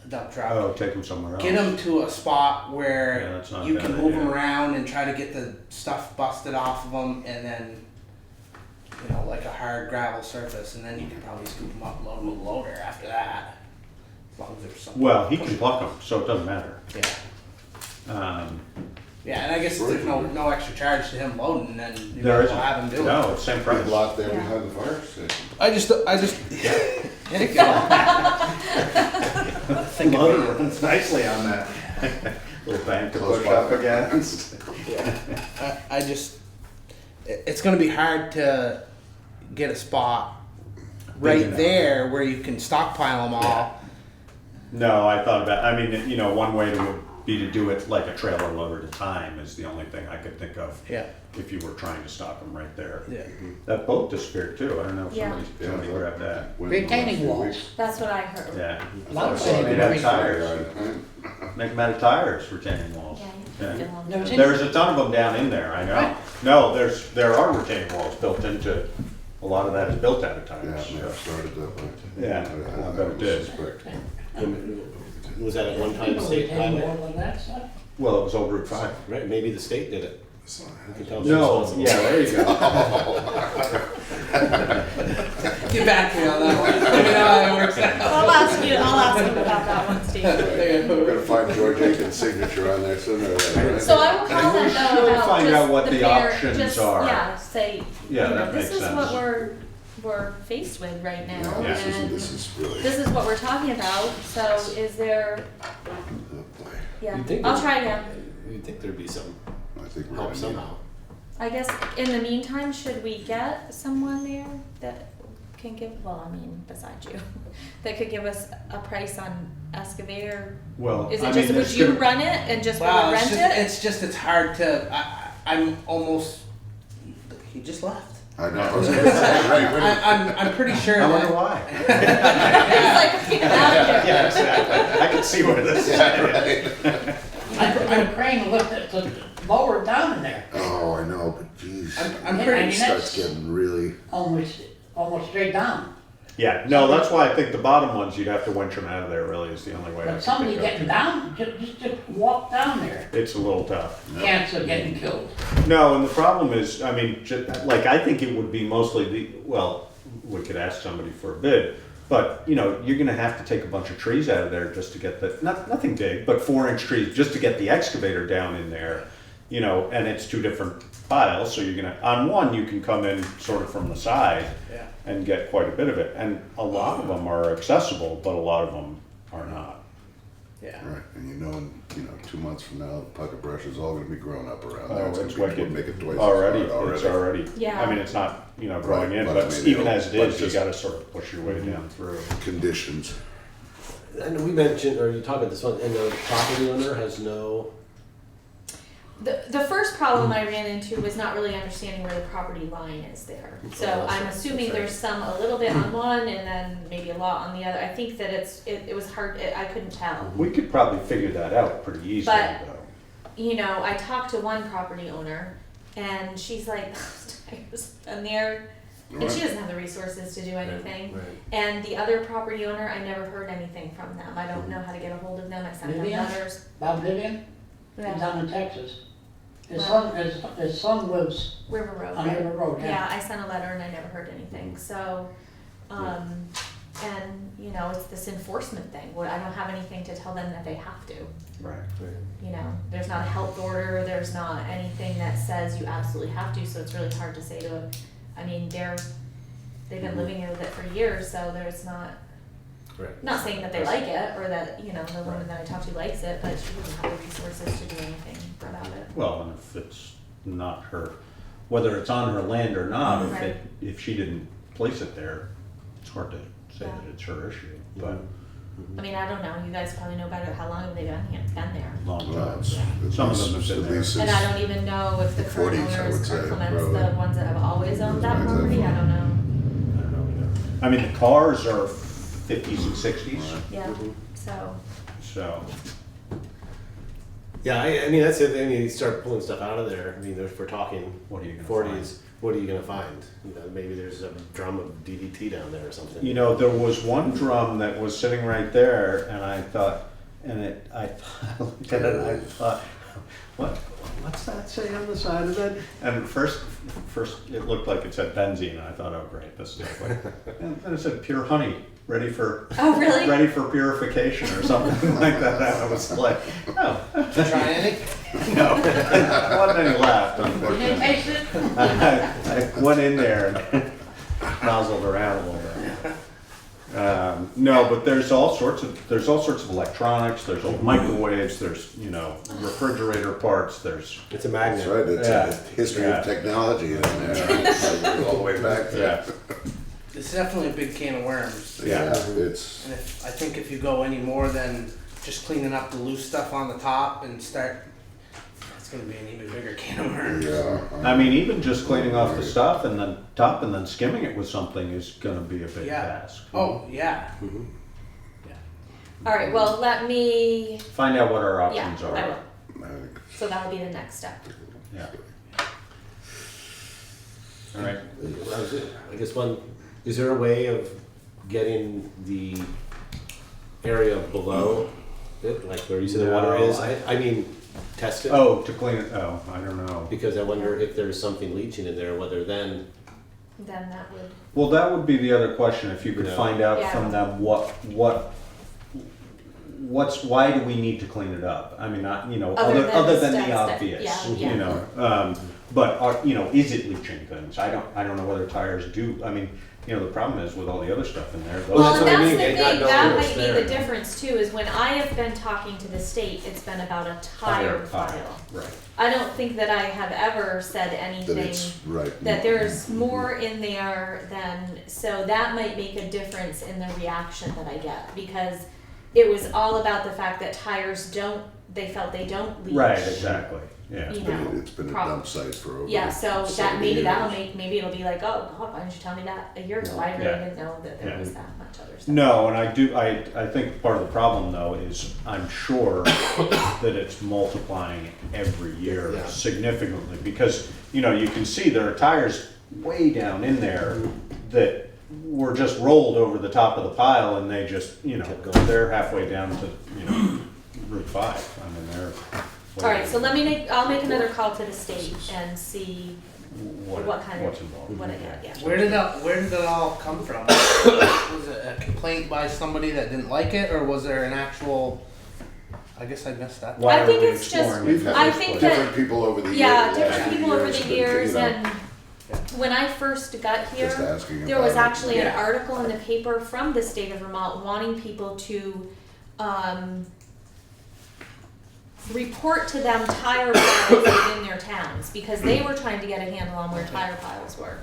a dump truck. Oh, take them somewhere else. Get them to a spot Yeah, where that's not a you bad can move them idea. around and try to get the stuff busted off of them, and then, like a hard gravel surface, and then you can probably scoop them up, load them with a loader after that. As long as there's something. Well, he can pluck them, so it doesn't matter. Yeah. Yeah, and I guess if there's no extra charge to him loading, then you There might as isn't. well have him do it. No, it's same Big price. lot there Yeah. behind the fire station. I just. There you go. Motor runs nicely on that. Little bank to Close push by. up against. I just, it's gonna be hard to get a spot right enough. there where you can stockpile them all. No, I thought about, one way would be to do it like a trailer load at a time is the only thing I could think of. Yeah. If you were trying to stock them right there. Yeah. That boat disappeared too. I don't know if Yeah. somebody grabbed that. When- Retaining few walls. weeks. That's what I heard. Yeah. A lot of So saying they'd very have tires. Make them out of tires, retaining walls. Yeah, you Yeah. can fill 'em. Never seen- There's a ton of them down in there, I know. Right. No, there are retaining walls built into, a lot of that is built out of Yeah, tires. it may have started that way. Yeah, I bet it did. suspect. Was that at one time People state retaining highway? wall and that stuff. Well, it was old Route 5. Right, maybe the state did it. You can tell No, them yeah, there you go. Get back to me on that one. Let me know how it works out. I'll ask you about that one, Steve. We're gonna find George Aiken's signature on there sooner or later, right? So I will call We them should though about find just out what the fair- options just, are. Yeah, say, Yeah, that this makes is what sense. we're faced with right now, No, and this is really. this is what we're talking about, so is there, Oh, boy. yeah, You'd think I'll that- try again. You'd think there'd be some I think we're help gonna need. somehow. I guess in the meantime, should we get someone there that can give, besides you, that could give us a price on excavator? Well, Is I it mean, just, would it's you gonna- run it and just Wow, rent it? it's hard to. I'm almost. He just left. I know, I was gonna say, right, I'm pretty sure. I wonder that, why. It's like, get out of here. Yeah, exactly. I can see where this is. right. I put a crane to lift it to lower it down in there. Oh, I know, but geez. I'm Yeah, pretty. I mean, It starts that's getting really, almost straight down. Yeah, no, that's why I think the bottom ones, you'd have to winch them out of there really is the only way I But can somebody think of. getting down, just walk down there. It's a little tough. Chance of getting killed. No, and the problem is, I think it would be mostly we could ask somebody for a bid, but, you're gonna have to take a bunch of trees out of there just to get nothing big, but 4-inch trees, just to get the excavator down in there, and it's two different piles, so on one, you can come in sort of from the side Yeah. and get quite a bit of it, and a lot of them are accessible, but a lot of them are not. Yeah. right, and in 2 months from now, the pucker brush is all gonna be grown up around there. Oh, It's it's gonna be, wicked. make it twice as Already, hard it's already. Yeah. I mean, it's not, growing in, Right, but I mean, even as it but is, you just- gotta sort of push your way down through. Conditions. And we mentioned, or you talked about this one, and the property owner has no, The first problem I ran into was not really understanding where the property line is there. So that's I'm right. assuming That's right. there's a little bit on one and then maybe a lot on the other. I think that it was hard, I couldn't tell. We could probably figure that out pretty easily, But- though. I talked to one property owner and she's like, those tires been there, and she doesn't have the resources to do anything. right. And the other property owner, I never heard anything from them. I don't know how to get a hold of them. I sent them Vivian? letters. Bob Vivian, he's Yeah. down in Texas. His Well- son lives River Road. on River Road, Yeah, yeah. I sent a letter and I never heard anything, so, And, you know, it's this enforcement thing, where I don't have anything to tell them that they have to. Right. You know, there's not a health order, there's not anything that says you absolutely have to, so it's really hard to say to them. I mean, they've been living with it for years, so there's not, Right. not saying that they like it, or that, you know, the woman that I talked to likes it, but she doesn't have the resources to do anything about it. Well, and if it's not her, whether it's on her land or not, Right. if she didn't place it there, it's hard to say Yeah. that it's her issue, but I mean, I don't know, you guys probably know better, how long have they been there? long Well, time. it's at Some of least- them have been at there. least And since- I don't even know if the current 40s, I would owners say, are Clements, probably. the ones that have always owned that Right, property, I don't know. I don't know either. I mean, the cars are 50s and 60s, Yeah, so, so, Yeah, I mean, that's the thing, you start pulling stuff out of there, I mean, if we're talking What are you gonna forties, what are you gonna find? You know, maybe there's a drum of DDT down there or something. you know, there was one drum that was sitting right there, and I thought, I looked at it, and I thought, what's that say on the side of it? And first it looked like it said benzene, and I thought, oh great, this is like, and then it said pure honey, ready for oh, really? ready for purification or something like that. And I was like, oh, Try any? no, there wasn't any left, You didn't unfortunately. taste it? I went in there and nozzled around a little bit. No, but there's all sorts of electronics. There's old microwaves. There's refrigerator parts. There's It's a That's magnet. right, it's Yeah. a history Yeah. of technology in there, it goes all the way back there. It's definitely a big can of worms. Yeah, it's, And I think if you go any more than just cleaning up the loose stuff on the top and start, it's gonna be an even bigger can of worms. yeah. I mean, even just cleaning off the stuff and then top and then skimming it with something is going to be a big Yeah. task. Oh, yeah. All right, well, let me, Find out what our yeah, options I are. will. I think So that'll be the next step. Yeah. All right. I guess is there a way of getting the area below it, like where you said the water No, is? I mean, test it. Oh, to clean it. Oh, I don't know. Because I wonder if there's something leaching in there, whether then, Then that would, Well, that would be the other question. If you could Yeah. find out Yeah. from them why do we need to clean it up? I mean, not Other other than than the the steps that- obvious. yeah. But is it leaching things? I don't know whether tires do. I mean, the problem is with all the other stuff in there. well, that's and what I that's mean, the they got thing, no that rules might be there. the difference too, is when I have been talking to the state, it's been about a tire file. Right. I don't think that I have ever said that anything it's right. that there's more in there than, so that might make a difference in the reaction that I get, because it was all about the fact that tires they felt they don't leach. Right. Exactly. Yeah. You know, It's been a problem. dump site for over Yeah, so that 70 maybe that'll years. maybe it'll be like, oh, God, why didn't you tell me that a year ago? I really Yeah. didn't know that there Yeah. was that much other stuff. No, and I think part of the problem though is I'm sure that it's multiplying every year Yeah. significantly, because you can see there are tires way down in there that were just rolled over the top of the pile, and they just Kept going. they're halfway down to Route 5. I mean they're All right, so I'll make another call to the state and see what kind of, what's involved. what I get, yeah. Where did it all come from? Was it a complaint by somebody that didn't like it, or was there an actual? I guess I missed that. Why I are think we it's just- exploring We've it? I had think different that- people over the years. Yeah, last different few people over years the that, years, and when I first got here, Just asking there was about it. actually an Yeah. article in the paper from the state of Vermont wanting people to, report to them tire piles within their towns, because they were trying to get a handle on where tire piles were.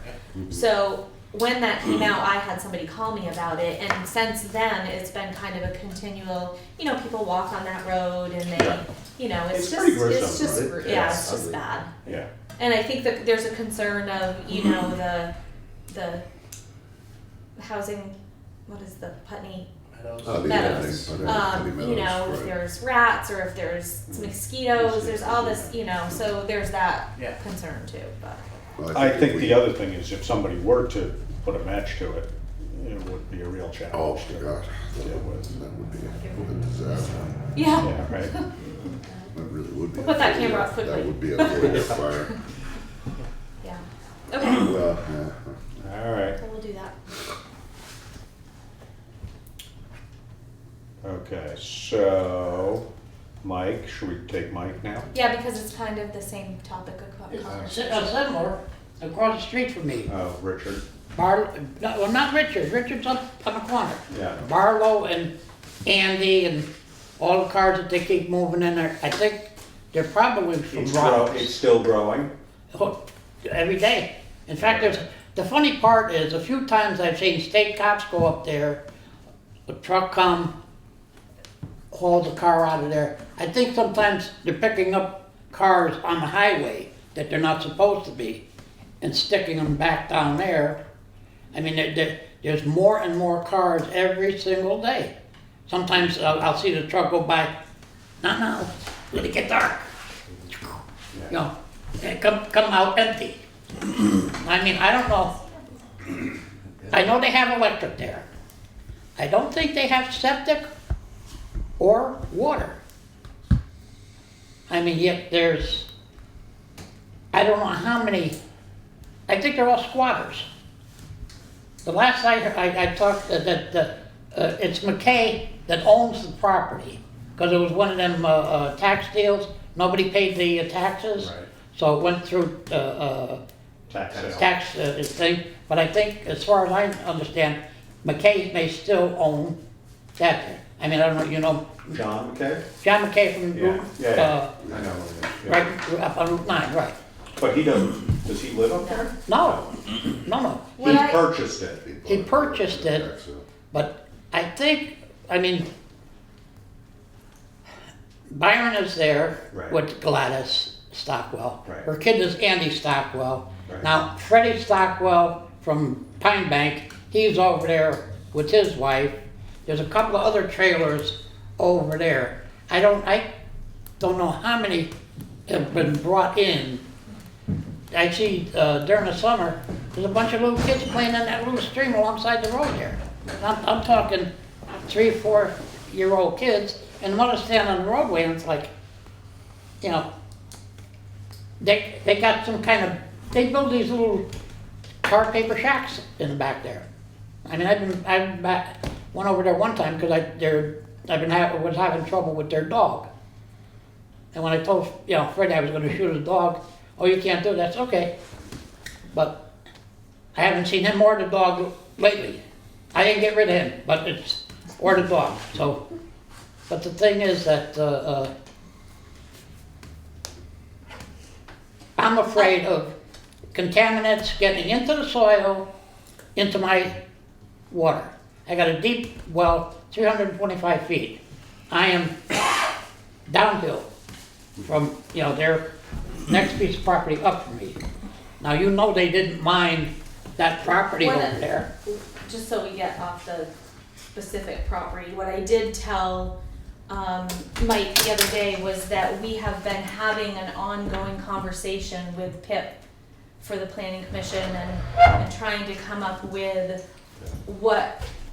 So when that came out, I had somebody call me about it, and since then, it's been kind of a continual, people walk on that road and they, It's it's pretty just, it's gruesome, just, right? yeah, It's it's just ugly. bad. Yeah. And I think that there's a concern of, the housing, what is the Putney, Oh, the Meadows. other thing, Putney Meadows, if right. there's rats or if there's mosquitoes, there's all this, so there's that Yeah. concern too, but. Well, I if think we- the other thing is if somebody were to put a match to it, it would be a real challenge. Oh, to God, deal with. that would be a disaster. Yeah, Yeah, right. That really would be. We'll put that camera up quickly. That would be a forest fire. yeah. Okay, Well, yeah. All right. so we'll do that. Okay, so, Mike, should we take Mike now? Yeah, because it's kind of the same topic of conversation. Similar, across the street from me. Oh, Richard, Well, not Richard. Richard's up on the corner. yeah. Barlow and Andy and all the cars that they keep moving in there. I think they're probably from It's Roberts. still growing? Every day. In fact, the funny part is a few times I've seen state cops go up there, a truck come, haul the car out of there. I think sometimes they're picking up cars on the highway that they're not supposed to be and sticking them back down there. I mean, there's more and more cars every single day. Sometimes I'll see the truck go by, no, let it get dark. You know, and come out empty. I mean, I don't know. I know they have electric there. I don't think they have septic or water. I mean, yet I don't know how many, I think they're all squatters. The last I heard, I talked that it's McKay that owns the property, because it was one of them tax deals. Nobody paid the taxes, Right. so it went through tax thing. But I think, as far as I understand, McKay may still own that. I mean, I don't know, you know, John McKay? John McKay from Yeah. I know. Yeah. right up on Route 9, right? But does he live up there? No. He purchased it. He purchased it, but I think, I mean, Byron is there Right. with Gladys Stockwell. Right. Her kid is Andy Stockwell. Right. Now, Freddie Stockwell from Pine Bank, he's over there with his wife. There's a couple of other trailers over there. I don't know how many have been brought in. I see during the summer, there's a bunch of little kids playing in that little stream alongside the road there. I'm talking 3-4-year-old kids, and mother stand on the roadway, and it's like, you know, they got some kind of, they build these little tar paper shacks in the back there. I mean, went over there one time because was having trouble with their dog. And when I told Freddie I was going to shoot his dog, oh, you can't do it. That's okay. But I haven't seen him or the dog lately. I didn't get rid of him, but or the dog. So, but the thing is that I'm afraid of contaminants getting into the soil, into my water. I got a deep well, 325 feet. I am downhill from, their next piece of property up from me. Now, they didn't mine that property over there. Just so we get off the specific property, what I did tell Mike the other day was that we have been having an ongoing conversation with Pip for the Planning Commission and trying to come up with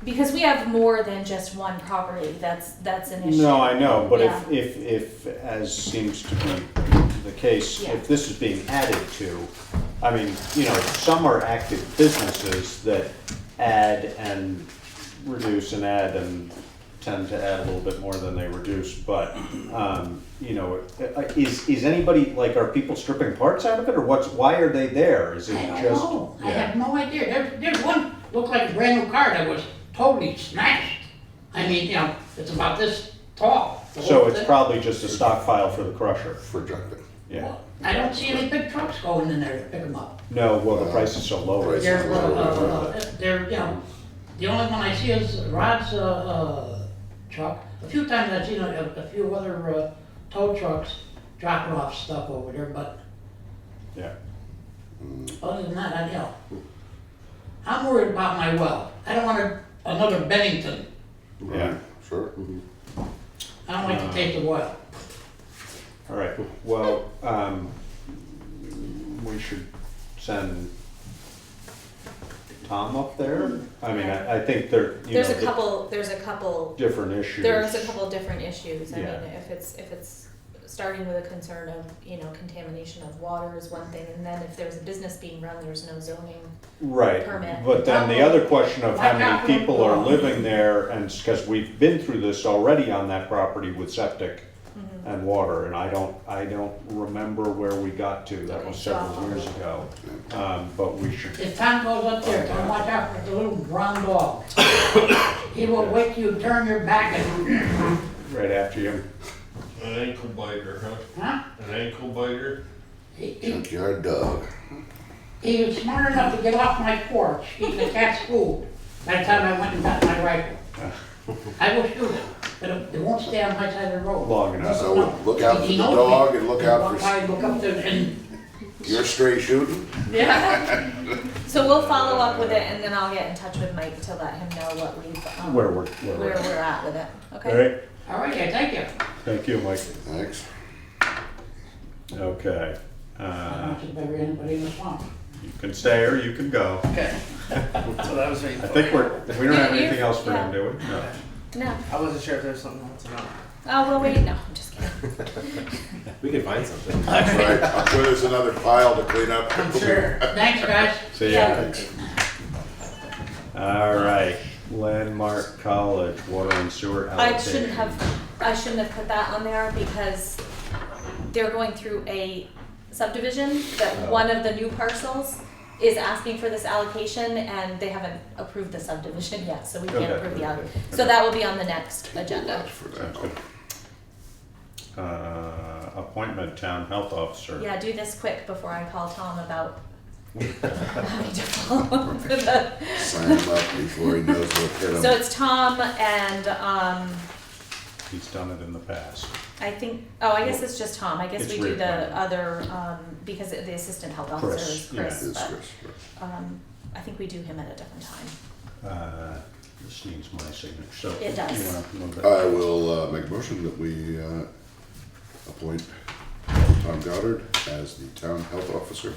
because we have more than just one property, that's an issue. No, I know, but Yeah. if as seems to be the case, Yeah. if this is being added to, I mean, some are active businesses that add and reduce and add and tend to add a little bit more than they reduce, but, is anybody, are people stripping parts out of it, or why are they there? Is it I just? don't know. I Yeah. have no idea. There's one looked like a brand new car that was totally smashed. I mean, it's about this tall. the So whole it's thing. probably just a stockpile for the crusher, For junking. yeah. Well, I don't see any big trucks going in there to pick them up. No, well, the price is so low. Price They're, is low. the only one I see is Rod's truck. A few times I've seen a few other tow trucks dropping off stuff over there, but Yeah. other than that, I'm worried about my well. I don't want another Bennington. Yeah. Sure. I don't like to take the well. All right, well, we should send Tom up there. I mean, I think There's a couple different issues. There's a couple different issues. I Yeah. mean, if it's starting with a concern of, you know, contamination of water is one thing, and then if there's a business being run, there's no zoning. Right, Permit. but then the other question of how many people are living there, and, because we've been through this already on that property with septic and water, and I don't remember where we got to, that was several years ago. But we should, If Tom goes up there, don't watch out for the little brown dog. He will wait till you turn your back and, right after you. An ankle biter, huh? huh? An ankle biter? Junkyard dog. He was smart enough to get off my porch, eating the cat's food. By the time I went and got my rifle. I will shoot him, but it won't stay on my side of the road. Long enough. So look out for He the knows dog me. and look out for, I look up there and, you're straight shooting? Yeah. So we'll follow up with it, and then I'll get in touch with Mike to let him know what we've, Where where we're we're at with it, All okay? right, all right, yeah, thank you. thank you, Mike. Thanks. Okay, I don't think there anybody in the swamp. you can stay or you can go. Okay. So that was waiting I for. think we don't have You- anything else for yeah. him, do we? No. No, I wasn't sure if there was something else or not. oh, well, wait, no, I'm just kidding. We can find something. That's right, I'm sure there's another pile to clean up. I'm sure. Thanks, guys. See ya. All right, Landmark College, water and sewer I allocation. shouldn't have put that on there because they're going through a subdivision that one of the new parcels is asking for this allocation, and they haven't approved the subdivision yet, so we can't Okay, approve the okay, allocation. okay. So that will be on the next agenda. For that. Sounds good. Appointment town health officer. Yeah, do this quick before I call Tom about having to follow up with the. Sign him up before he knows what hit him. So it's Tom and, He's done it in the past. I think, oh, I guess it's just Tom. I guess It's we do the reappointment. other, because the assistant health officer Chris, is yeah. Chris, It's but, Chris. I think we do him at a different time. This needs my signature, so. It does. You wanna move it? I will make a motion that we appoint Tom Goddard as the town health officer.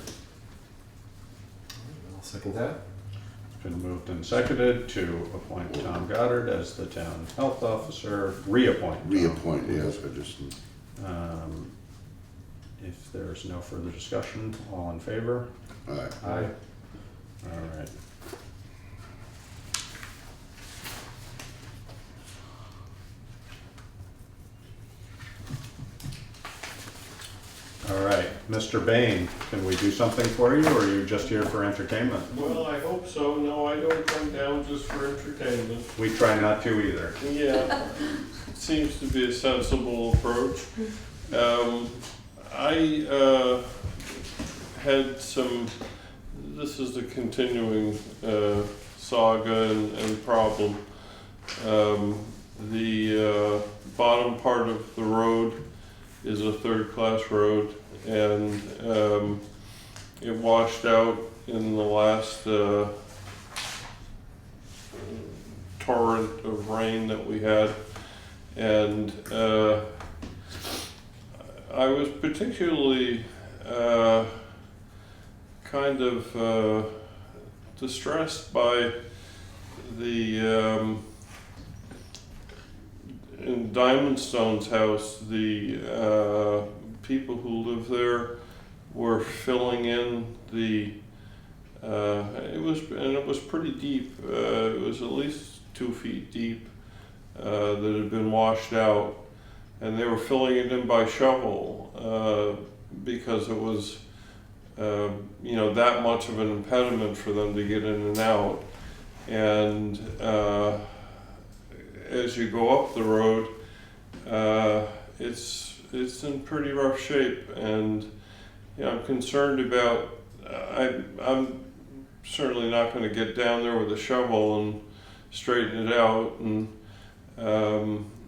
I'll second that. It's been moved and seconded to appoint Tom Goddard as the town health officer, reappoint. Tom. Reappoint, yes, I just, If there's no further discussion, all in favor? aye. All right. All right, Mr. Bain, can we do something for you, or are you just here for entertainment? Well, I hope so. No, I don't come down just for entertainment. We try not to either. Yeah, it seems to be a sensible approach. I had some, this is the continuing saga and problem. The bottom part of the road is a third-class road, and it washed out in the last torrent of rain that we had, and I was particularly kind of distressed by the in Diamond Stone's house, the people who live there were filling in the. It was pretty deep. It was at least 2 feet deep that had been washed out, and they were filling it in by shovel because it was, that much of an impediment for them to get in and out, and. As you go up the road, it's in pretty rough shape, and I'm concerned about. I'm certainly not going to get down there with a shovel and straighten it out, and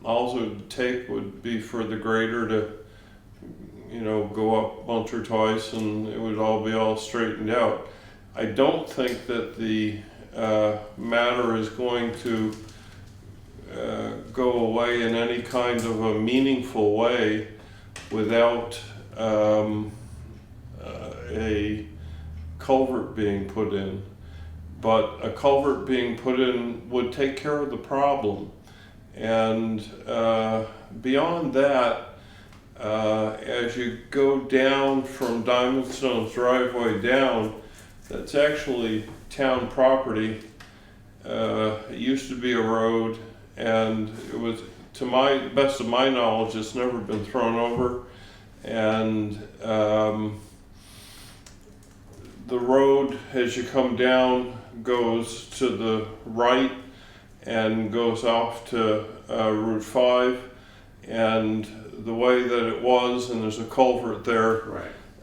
all it would take would be for the grader to, go up once or twice, and it would all be straightened out. I don't think that the matter is going to go away in any kind of a meaningful way without a culvert being put in. But a culvert being put in would take care of the problem. And beyond that, as you go down from Diamond Stone's driveway down, that's actually town property. It used to be a road, and it was, to my best of my knowledge, it's never been thrown over. And the road, as you come down, goes to the right and goes off to Route 5. And the way that it was, and there's a culvert there,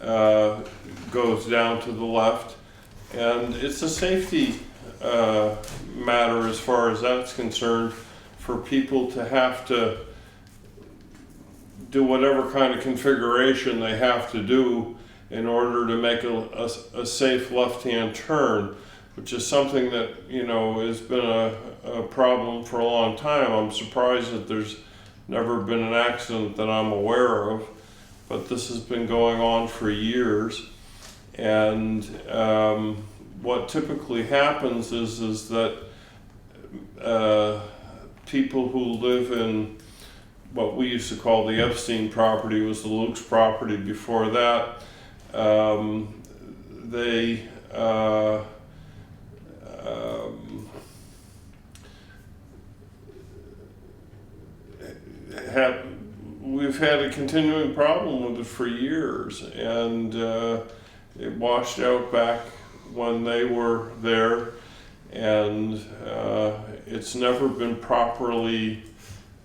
Right. goes down to the left. And it's a safety matter as far as that's concerned, for people to have to do whatever kind of configuration they have to do in order to make a safe left-hand turn, which is something that, you know, has been a problem for a long time. I'm surprised that there's never been an accident that I'm aware of, but this has been going on for years. And what typically happens is that people who live in what we used to call the Epstein property, was the Luke's property before that, they we've had a continuing problem with it for years, and it washed out back when they were there, and it's never been properly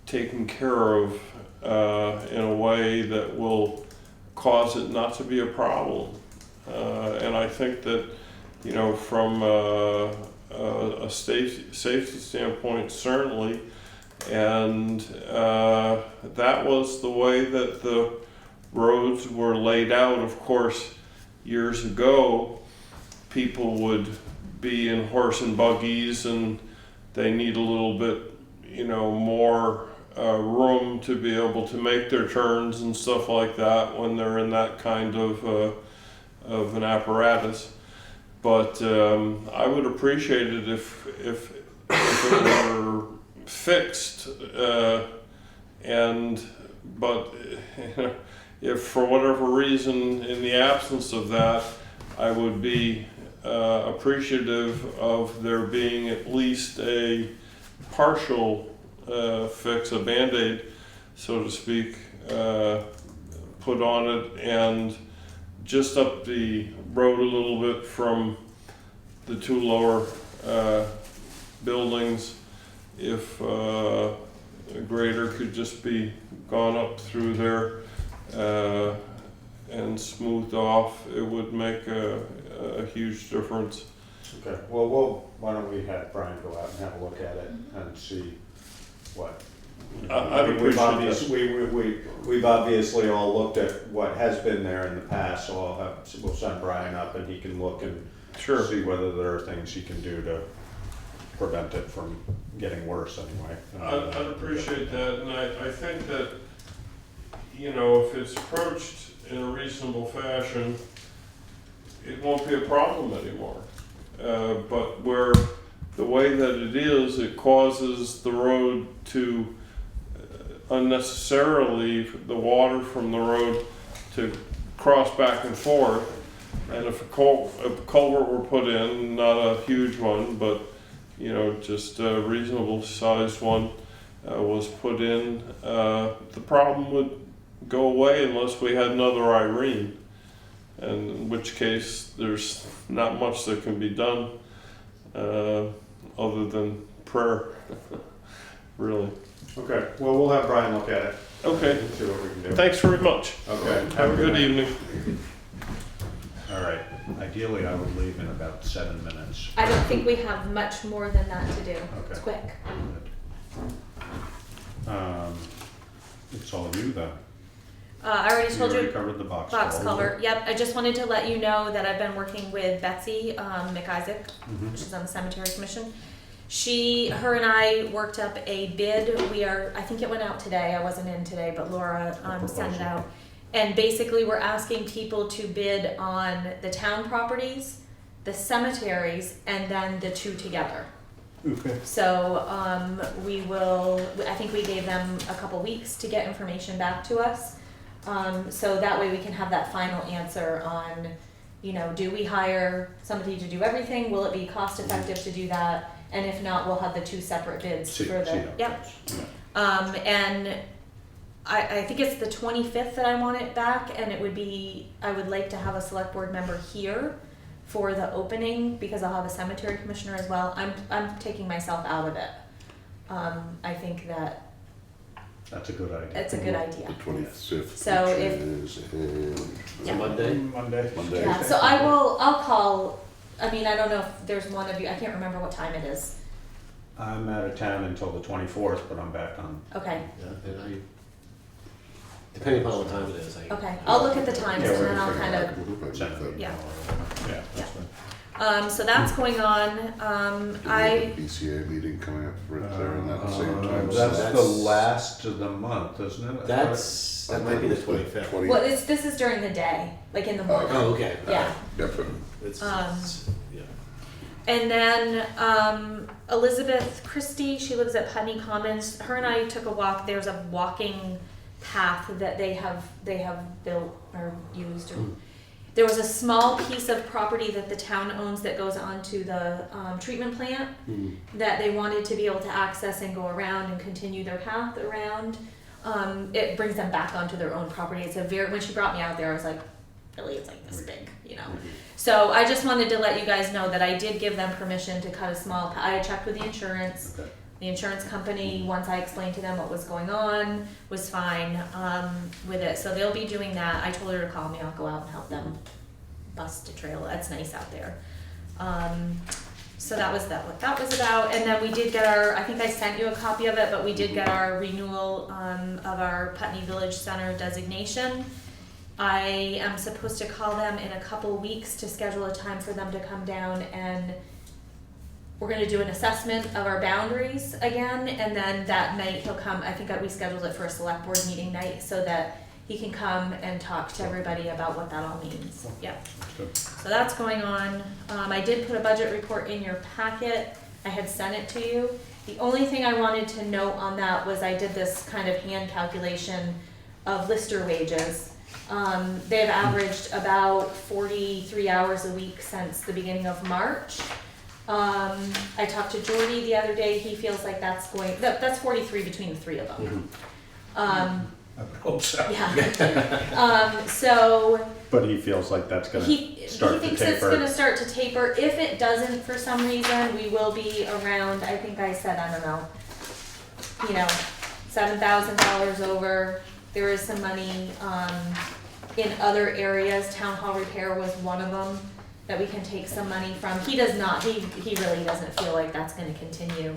taken care of in a way that will cause it not to be a problem. And I think that, you know, from a safety standpoint, certainly, and that was the way that the roads were laid out. Of course, years ago, people would be in horse and buggies, and they need a little bit, you know, more room to be able to make their turns and stuff like that when they're in that kind of an apparatus. But I would appreciate it if it were fixed, but if for whatever reason, in the absence of that, I would be appreciative of there being at least a partial fix, a Band-Aid, so to speak, put on it, and just up the road a little bit from the two lower buildings, if a grader could just be gone up through there and smoothed off, it would make a huge difference. Okay, well, why don't we have Brian go out and have a look at it and see what. I'd appreciate we've obviously all looked at what has been there in the past, so we'll send Brian up and he can look and Sure. see whether there are things he can do to prevent it from getting worse anyway. I'd appreciate that, and I think that, you know, if it's approached in a reasonable fashion, it won't be a problem anymore. But where the way that it is, it causes the road to unnecessarily, the water from the road to cross back and forth. And if a culvert were put in, not a huge one, but, you know, just a reasonable sized one was put in, the problem would go away unless we had another Irene, and in which case there's not much that can be done other than prayer, really. Okay, well, we'll have Brian look at it. Okay, See what we can do. thanks very much. Okay. Have a good night. evening. All right, ideally I would leave in about 7 minutes. I don't think we have much more than that to do. It's Okay. quick. It's all you then. I already told already you. covered the box Box culvert. culvert, yep. I just wanted to let you know that I've been working with Betsy McIsaac, she's on the cemetery commission. Her and I worked up a bid. I think it went out today. I wasn't in today, but Laura sent it out. And basically we're asking people to bid on the town properties, the cemeteries, and then the two together. Okay. So I think we gave them a couple weeks to get information back to us. So that way we can have that final answer on, you know, do we hire somebody to do everything? Will it be cost effective to do that? And if not, we'll have the two separate bids See- for see the, how it yep. goes. Yeah. And I think it's the 25th that I want it back, and it would be, I would like to have a select board member here for the opening, because I'll have a cemetery commissioner as well. I'm taking myself out of it. I think that That's a good idea. it's a good idea. The 25th, So which if- is Yeah. Monday? Monday. Monday. Yeah, so I'll call, I mean, I don't know if there's one of you, I can't remember what time it is. I'm out of town until the 24th, but I'm back on. Okay, Yeah, and depending upon what time it is, okay, I'll look at the times Yeah, and we're then I'll gonna kind of, Mhm, I Send think it. that- Yeah. Yeah, that's fine. so that's going on. Do we have a I, BCA meeting coming up right there and at the same time. That's So the last of the month, isn't it? that might be the 25th. well, this is during the day, like in the morning. Oh, okay. Yeah. Yep. It's, Um, yeah. And then Elizabeth Christie, she lives at Putney Commons. Her and I took a walk. There's a walking path that they have built or used. Or, there was a small piece of property that the town owns that goes onto the treatment plant that they wanted to be able to access and go around and continue their path around. It brings them back onto their own property. It's a very, when she brought me out there, I was like, really, it's like this big, you know. So I just wanted to let you guys know that I did give them permission to cut a small, I checked with the insurance. Okay. The insurance company, once I explained to them what was going on, was fine with it. So they'll be doing that. I told her to call me. I'll go out and help them bust a trail. That's nice out there. So that was what that was about. And then we did get our, I think I sent you a copy of it, but we did get our renewal of our Putney Village Center designation. I am supposed to call them in a couple weeks to schedule a time for them to come down, and we're gonna do an assessment of our boundaries again, and then that night he'll come. I think that we scheduled it for a select board meeting night so that he can come and talk to everybody about what that all means. Yeah. Good. So that's going on. I did put a budget report in your packet. I had sent it to you. The only thing I wanted to note on that was I did this kind of hand calculation of lister wages. They've averaged about 43 hours a week since the beginning of March. I talked to Jordy the other day. He feels like that's 43 between the three of them. I hope so. Yeah. So But he feels like that's gonna he start to thinks it's taper. gonna start to taper. If it doesn't for some reason, we will be around, I think I said, I don't know, you know, $7,000 over. There is some money, in other areas. Town hall repair was one of them that we can take some money from. He does not, he really doesn't feel like that's gonna continue.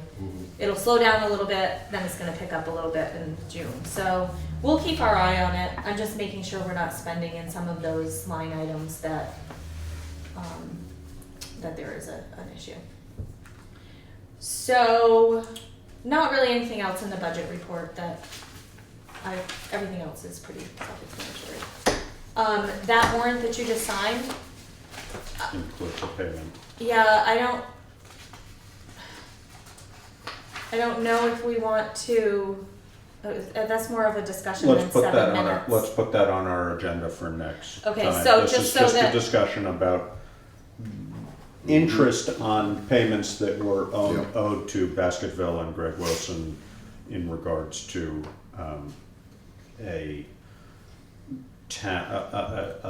It'll slow down a little bit, then it's gonna pick up a little bit in June. So we'll keep our eye on it. I'm just making sure we're not spending in some of those line items that, that there is an issue. So, not really anything else in the budget report that everything else is pretty self-explanatory. That warrant that you just signed, Includes the payment. yeah, I don't know if we want to, that's more of a discussion than Let's put 7 that on our, minutes. let's put that on our agenda for next Okay, time. so This just is so just a that- discussion about interest on payments that were owed to Basketville and Greg Wilson in regards to a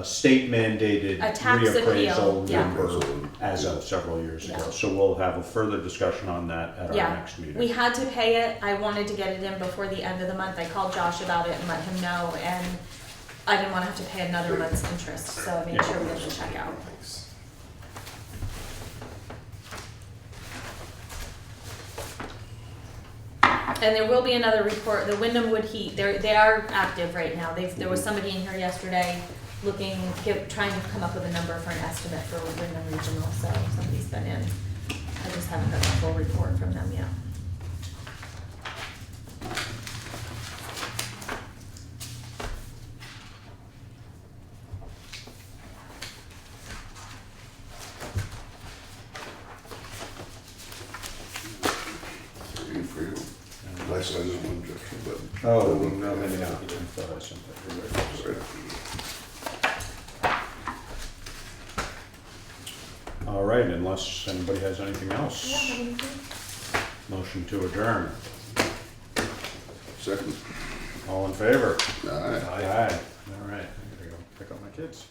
state mandated A tax appeal, reappraisal yeah. number as of several years ago. Yeah. So we'll have a further discussion on that at our Yeah, next meeting. we had to pay it. I wanted to get it in before the end of the month. I called Josh about it and let him know, and I didn't want to have to pay another month's interest, so I made sure we get the check out. Thanks. And there will be another report, the Wyndham Wood Heat, they are active right now. There was somebody in here yesterday trying to come up with a number for an estimate for Wyndham Regional, so somebody's been in. I just haven't got the full report from them yet. For you. I signed this one, Jeff, but. Oh, no, maybe not. I thought I sent that. Sorry. All right, unless anybody has anything else. Motion to adjourn. Second. All in favor? Aye. Aye. All right, I gotta go pick up my kids.